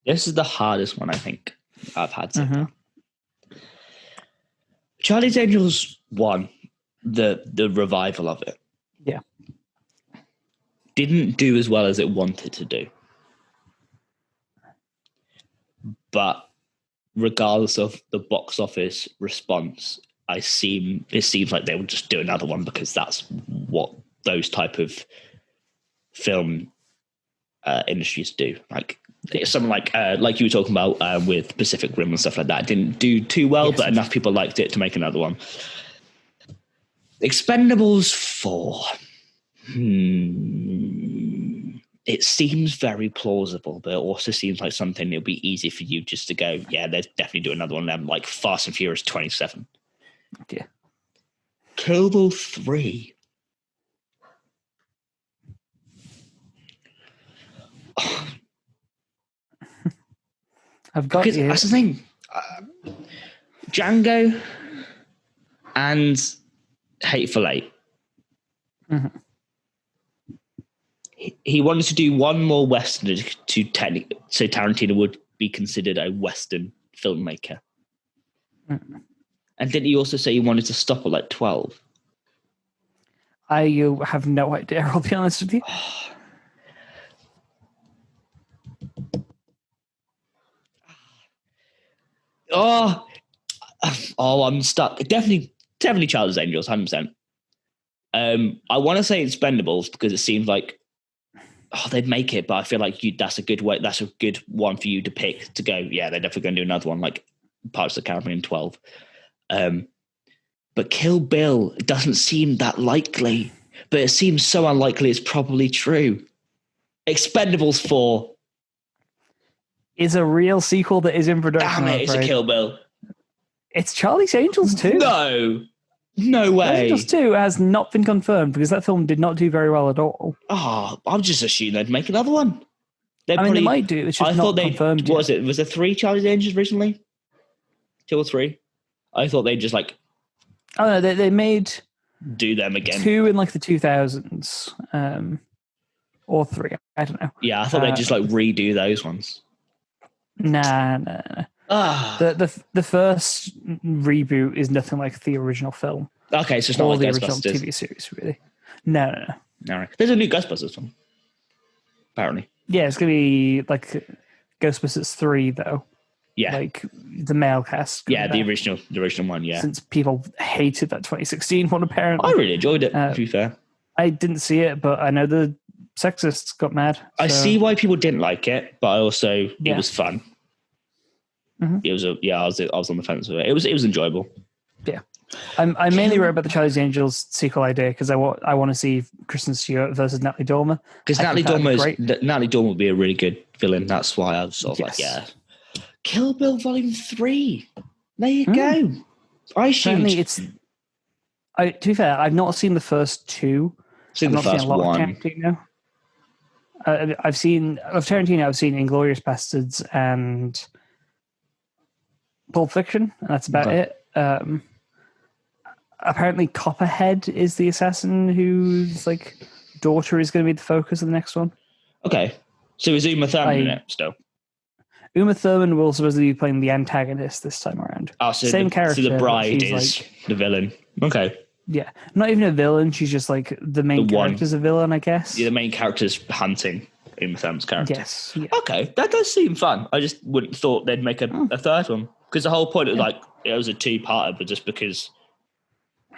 This is the hardest one I think I've had so far. Charlie's Angels 1, the revival of it. Yeah. Didn't do as well as it wanted to do. But regardless of the box office response, it seems like they would just do another one because that's what those type of film industries do. Like something like you were talking about with Pacific Rim and stuff like that. It didn't do too well, but enough people liked it to make another one. Expendables 4. It seems very plausible, but it also seems like something it'll be easy for you just to go, yeah, let's definitely do another one of them, like Fast and Furious 27. Yeah. Kill Bill 3. I've got you. That's the thing. Django and Hateful Eight. Mm-hmm. He wanted to do one more Western so Tarantino would be considered a Western filmmaker. Mm-hmm. And didn't he also say he wanted to stop at like 12? I have no idea, I'll be honest with you. I'm stuck. Definitely Charlie's Angels, 100%. I want to say Expendables because it seems like they'd make it, but I feel like that's a good way. That's a good one for you to pick to go. Yeah, they're definitely going to do another one like Pirates of the Caribbean 12. But Kill Bill doesn't seem that likely, but it seems so unlikely it's probably true. Expendables 4 is a real sequel that is in production. Damn it, it's a Kill Bill. It's Charlie's Angels 2. No way. Charlie's Angels 2 has not been confirmed because that film did not do very well at all. Oh, I'm just assuming they'd make another one. They might do. It's just not confirmed. What was it? Was there 3 Charlie's Angels originally? 2 or 3? I thought they'd just like. Oh no, they made do them again. 2 in like the 2000s, or 3. I don't know. Yeah, I thought they'd just like redo those ones. Nah. The first reboot is nothing like the original film. Okay, so it's not like the Ghostbusters. original TV series, really. No. All right. There's a new Ghostbusters film, apparently. Yeah, it's gonna be like Ghostbusters 3, though. Yeah, like the male cast. Yeah, the original one. Yeah, since people hated that 2016 one, apparently. I really enjoyed it. To be fair, I didn't see it, but I know the sexists got mad. So. I see why people didn't like it, but I also it was fun. Mm-hmm. It was I was on the fence with it. It was enjoyable. Yeah, I mainly wrote about the Charlie's Angels sequel idea because I want to see Kristen Stewart versus Natalie Dormer. Because Natalie Dormer would be a really good villain. That's why I was sort of like, yeah. Kill Bill Volume 3. There you go. I assumed it's. To be fair, I've not seen the first 2. I've not seen a lot of Tarantino. I've seen of Tarantino. I've seen Inglourious Bastards and Pulp Fiction, and that's about it. Apparently, Copperhead is the assassin whose like daughter is going to be the focus of the next one. Okay, so is Uma Thurman in it still? Uma Thurman will supposedly be playing the antagonist this time around. Oh, so same character. So the bride is like, the villain. Okay. Yeah, not even a villain. She's just like the main character's a villain, I guess. Yeah, the main character's hunting Uma Thurman's character. Yes. Yeah. Okay, that does seem fun. I just wouldn't thought they'd make a third one because the whole point of like it was a 2-parter, but just because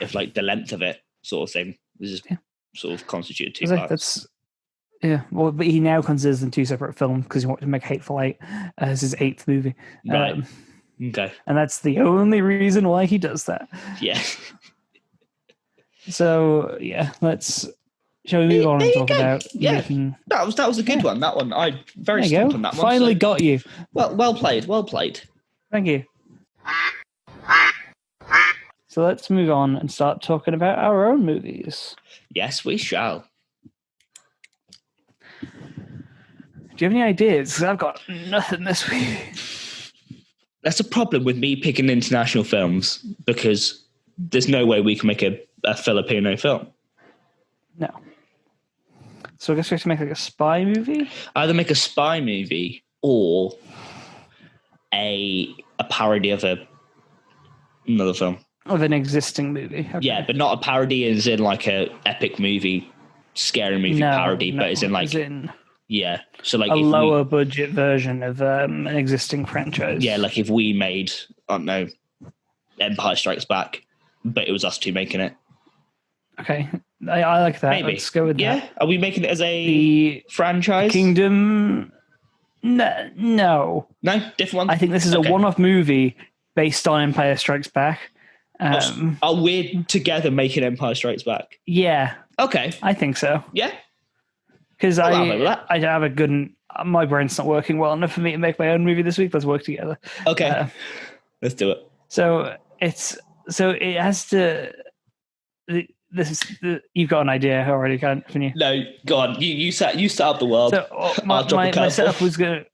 of like the length of it, sort of thing, this is sort of constituted 2 parts. Well, but he now considers them 2 separate films because he wanted to make Hateful Eight as his 8th movie. Right. Okay. And that's the only reason why he does that. Yeah. So shall we move on and talk about? Yeah, that was a good one. That one, I very stumped on that one. Finally got you. Well played. Well played. Thank you. So let's move on and start talking about our own movies. Yes, we shall. Do you have any ideas? Because I've got nothing this week. That's a problem with me picking international films because there's no way we can make a Filipino film. No. So I guess we have to make like a spy movie? Either make a spy movie or a parody of another film. Of an existing movie. Okay. Yeah, but not a parody as in like a epic movie, scary movie parody, but as in like... Yeah, so like a lower budget version of an existing franchise. Yeah, like if we made, I don't know, Empire Strikes Back, but it was us 2 making it. Okay, I like that. Maybe. Let's go with that. Yeah, are we making it as a franchise? Kingdom? No, different one. I think this is a one-off movie based on Empire Strikes Back. Are we together making Empire Strikes Back? Yeah. Okay. I think so. Yeah. Because I have a good... My brain's not working well enough for me to make my own movie this week. Let's work together. Okay. Let's do it. So it has to... You've got an idea already, haven't you? No, go on. You set up the world. So my setup was just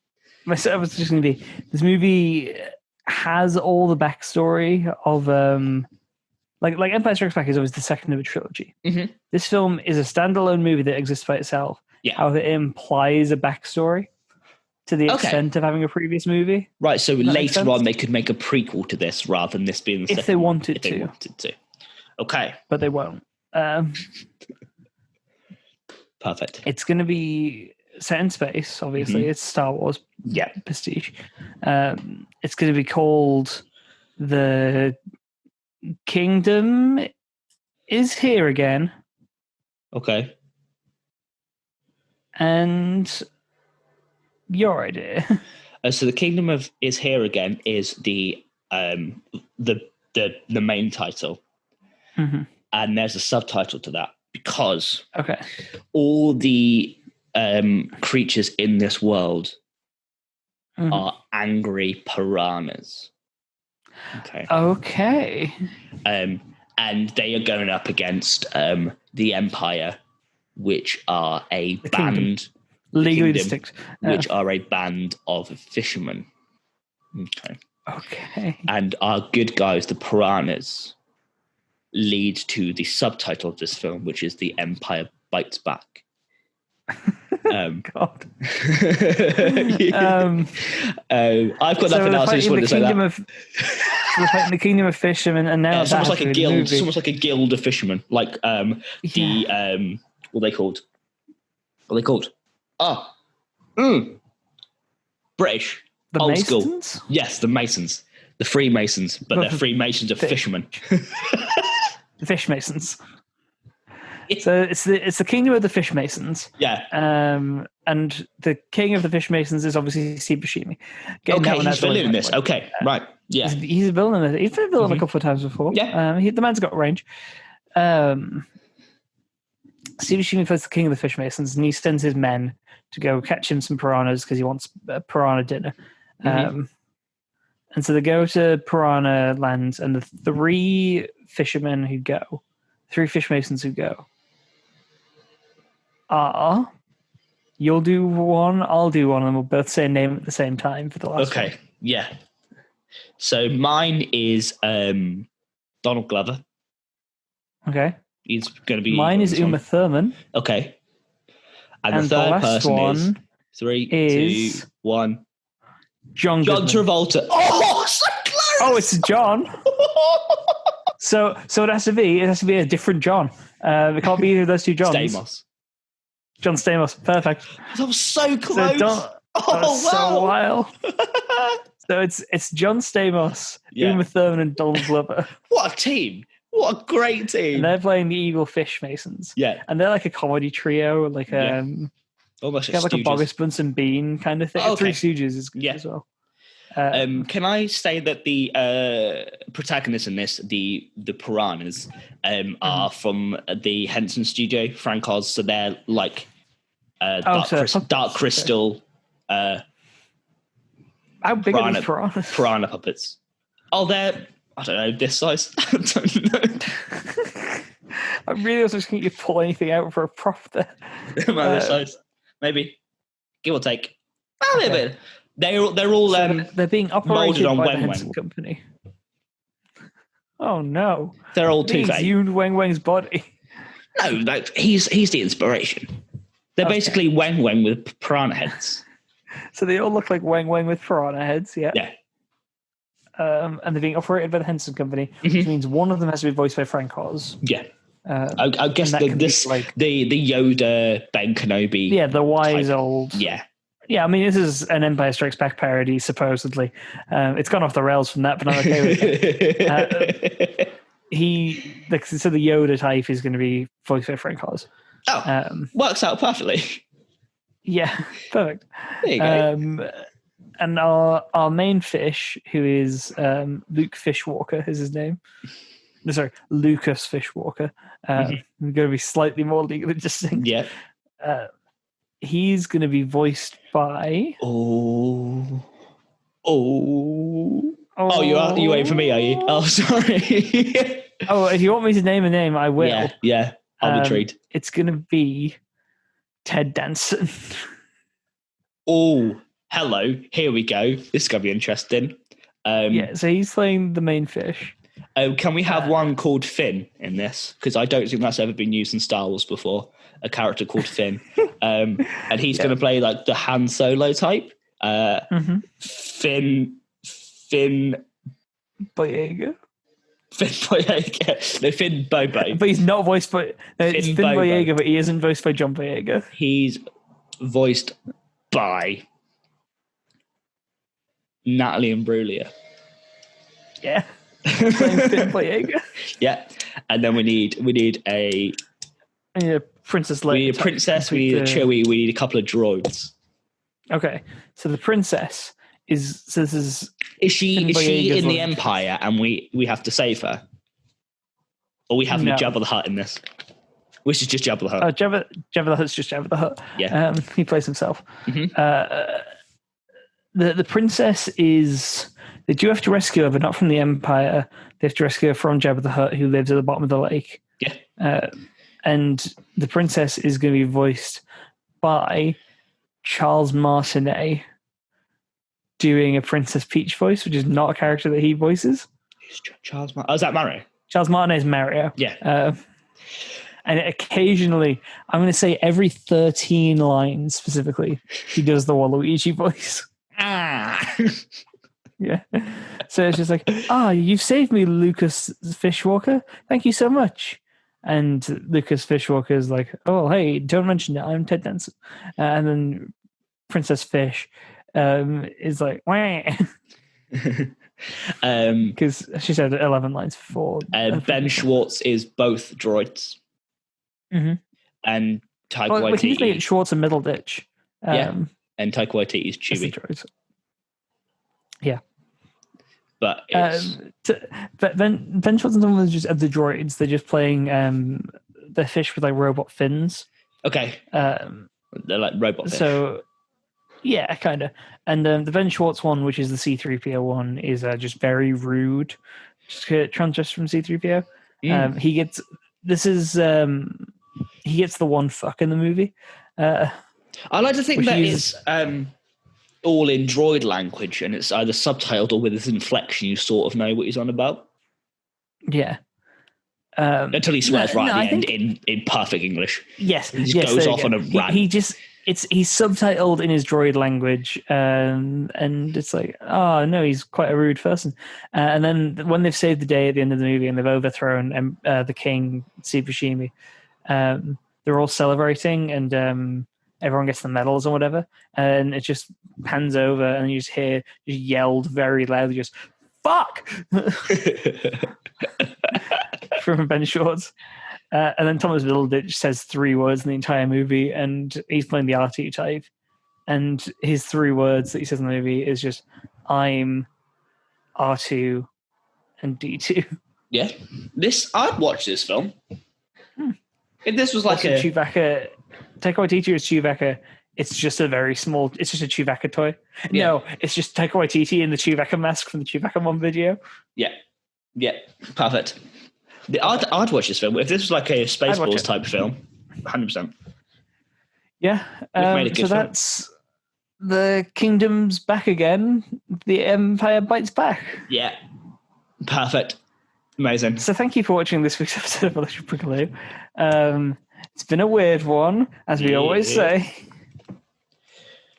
going to be... This movie has all the backstory of... Like Empire Strikes Back is always the second of a trilogy. Mm-hmm. This film is a standalone movie that exists by itself. Yeah. However, it implies a backstory to the extent of having a previous movie. Right, so later on they could make a prequel to this rather than this being the second. If they wanted to. Okay. But they won't. Perfect. It's going to be set in space, obviously. Mm-hmm. It's Star Wars. Yeah. Prestige. It's going to be called The Kingdom is Here Again. Okay. And your idea. So the Kingdom is Here Again is the main title. Mm-hmm. And there's a subtitle to that because all the creatures in this world are angry piranhas. Okay. Okay. And they are going up against the Empire, which are a band, legally distinct, which are a band of fishermen. Okay. Okay. And our good guys, the Piranhas, lead to the subtitle of this film, which is "The Empire Bites Back." God. I've got nothing else. I just wanted to say that. We're fighting the Kingdom of Fishermen, and now It's almost like a guild. It's almost like a guild of fishermen. Like what are they called? What are they called? British. The old Masons? School. Yes, the Masons. The Freemasons, but they're Freemasons of fishermen. The Fish Masons. So it's the Kingdom of the Fish Masons. Yeah. And the king of the Fish Masons is obviously Steve Buscemi. Okay, he's villain in this. Okay, right. Yeah. He's a villain in it. He's been a villain a couple of times before. Yeah. The man's got range. Steve Buscemi plays the king of the Fish Masons, and he sends his men to go catch him some piranhas because he wants a piranha dinner. And so they go to Piranha Land, and the three fish masons who go, are, you'll do one, I'll do one, and we'll both say a name at the same time for the last one. Yeah. So mine is Donald Glover. Okay. He's going to be... Mine is Uma Thurman. Okay. And the third person is... 3, 2, 1... John Travolta. Oh, so close! Oh, it's John. So it has to be a different John. It can't be either of those two Johns. Stamos. John Stamos. Perfect. That was so close. So wild. So it's John Stamos, Uma Thurman, and Donald Glover. What a team. What a great team. And they're playing the Evil Fish Masons. Yeah. And they're like a comedy trio, like almost like a Boris Bunsen Bean kind of thing. Okay. Three Stooges is good as well. Can I say that the protagonists in this, the piranhas, are from the Henson studio, Frank Oz, so they're like Dark Crystal. How big are these piranhas? Piranha puppets. Oh, they're, I don't know, this size. I don't know. I really was just think you pull anything out for a prop there. This size. Maybe. Give or take. A little bit. They're all they're being operated on by Weng the Henson Company. Oh no! They're all too vague. Exhumed Weng Weng's body. No, he's the inspiration. They're basically Weng Weng with piranha heads. So they all look like Weng Weng with piranha heads. Yeah. Yeah. And they're being operated by the Henson Company, which means one of them has to be voiced by Frank Oz. Yeah. I guess the Yoda, Ben Kenobi. Yeah, the wise type. Old. Yeah. Yeah, I mean, this is an Empire Strikes Back parody, supposedly. It's gone off the rails from that, but I'm okay with it. So the Yoda type is going to be voiced by Frank Oz. Works out perfectly. Yeah, perfect. There you go. And our main fish, who is Luke Fishwalker, is his name. No, sorry, Lucas Fishwalker. Going to be slightly more legally distinct. Yeah. He's going to be voiced by... Oh, you waiting for me, are you? Oh, sorry. If you want me to name a name, I will. Yeah. I'll be treated. It's going to be Ted Danson. Oh, hello. Here we go. This is going to be interesting. So he's playing the main fish. Can we have one called Finn in this? Because I don't think that's ever been used in Star Wars before. A character called Finn. And he's going to play like the Han Solo type. Finn Boyega. Finn Boyega. No, Finn Bobo. But he's not voiced by... it's Finn Bobo. Boyega, but he isn't voiced by John Boyega. He's voiced by Natalie Imbruglia. Yeah. Playing Finn Boyega. Yeah. And then we need a Princess Leia. We need a princess, we need a Chewie, we need a couple of droids. Okay. So the princess is... So this is she in the Empire and we have to save her? Or we have Jabba the Hutt in this? Which is just Jabba the Hutt. Jabba the Hutt's just Jabba the Hutt. Yeah. He plays himself. The princess is They do have to rescue her, but not from the Empire. They have to rescue her from Jabba the Hutt, who lives at the bottom of the lake. Yeah. And the princess is going to be voiced by Charles Martinet, doing a Princess Peach voice, which is not a character that he voices. Charles Martinet. Oh, is that Mario? Charles Martinet is Mario. Yeah. And occasionally, I'm going to say every 13 lines specifically, he does the Waluigi voice. Yeah. So it's just like, you've saved me, Lucas Fishwalker. Thank you so much. And Lucas Fishwalker is like, oh, hey, don't mention it. I'm Ted Danson. And then Princess Fish is like, wah. Because she said 11 lines before. Ben Schwartz is both droids. Mm-hmm. And Taika Waititi. We can just make it Schwartz and Middleditch. And Taika Waititi is Chewie. Yeah. But it's... but Ben Schwartz and someone was just the droids. They're just playing the fish with like robot fins. Okay. They're like robot fish. So yeah, kind of. And the Ben Schwartz one, which is the C-3PO one, is just very rude. Just transfers from C-3PO. He gets the one fuck in the movie. I like to think that it's all in droid language, and it's either subtitled or with this inflection, you sort of know what he's on about. Yeah. Until he swears at the end in perfect English. Yes. He just goes off on a rant. He's subtitled in his droid language, and it's like, oh no, he's quite a rude person. And then when they've saved the day at the end of the movie and they've overthrown the king, Steve Buscemi, they're all celebrating, and everyone gets the medals or whatever, and it just pans over and you just hear just yelled very loudly, just "fuck" from Ben Schwartz. And then Thomas Middleditch says 3 words in the entire movie, and he's playing the R2 type. And his 3 words that he says in the movie is just, I'm R2 and D2. Yeah. I'd watch this film. If this was like also, Chewbacca, Taika Waititi is Chewbacca. It's just a Chewbacca toy. Yeah. No, it's just Taika Waititi in the Chewbacca mask from the Chewbacca 1 video. Yeah. Yeah. Perfect. I'd watch this film. If this was like a Spaceballs type film, 100%. Yeah. So that's the kingdom's back again. The Empire bites back. Yeah. Perfect. Amazing. So thank you for watching this week's episode of Electric Boogaloo. It's been a weird one, as we always say.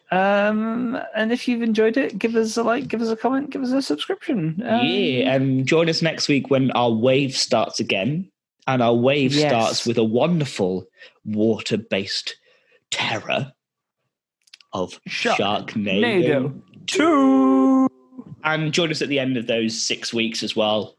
And if you've enjoyed it, give us a like, give us a comment, give us a subscription. And join us next week when our wave starts again. And our wave starts with a wonderful water-based terror of Sharknado 2. And join us at the end of those 6 weeks as well,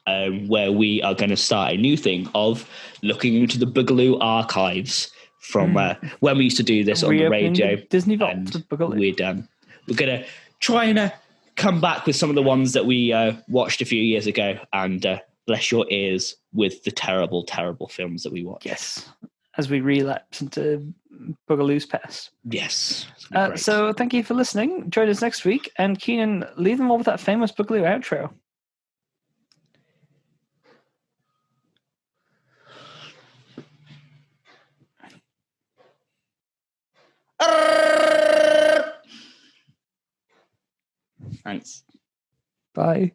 where we are going to start a new thing of looking into the Boogaloo archives from when we used to do this on the radio. Disney Vault. We're done. We're going to try and come back with some of the ones that we watched a few years ago and bless your ears with the terrible, terrible films that we watched. Yes, as we relapse into Boogaloo's past. Yes. So thank you for listening. Join us next week. And Keenan, leave them all with that famous Boogaloo outro. Thanks. Bye.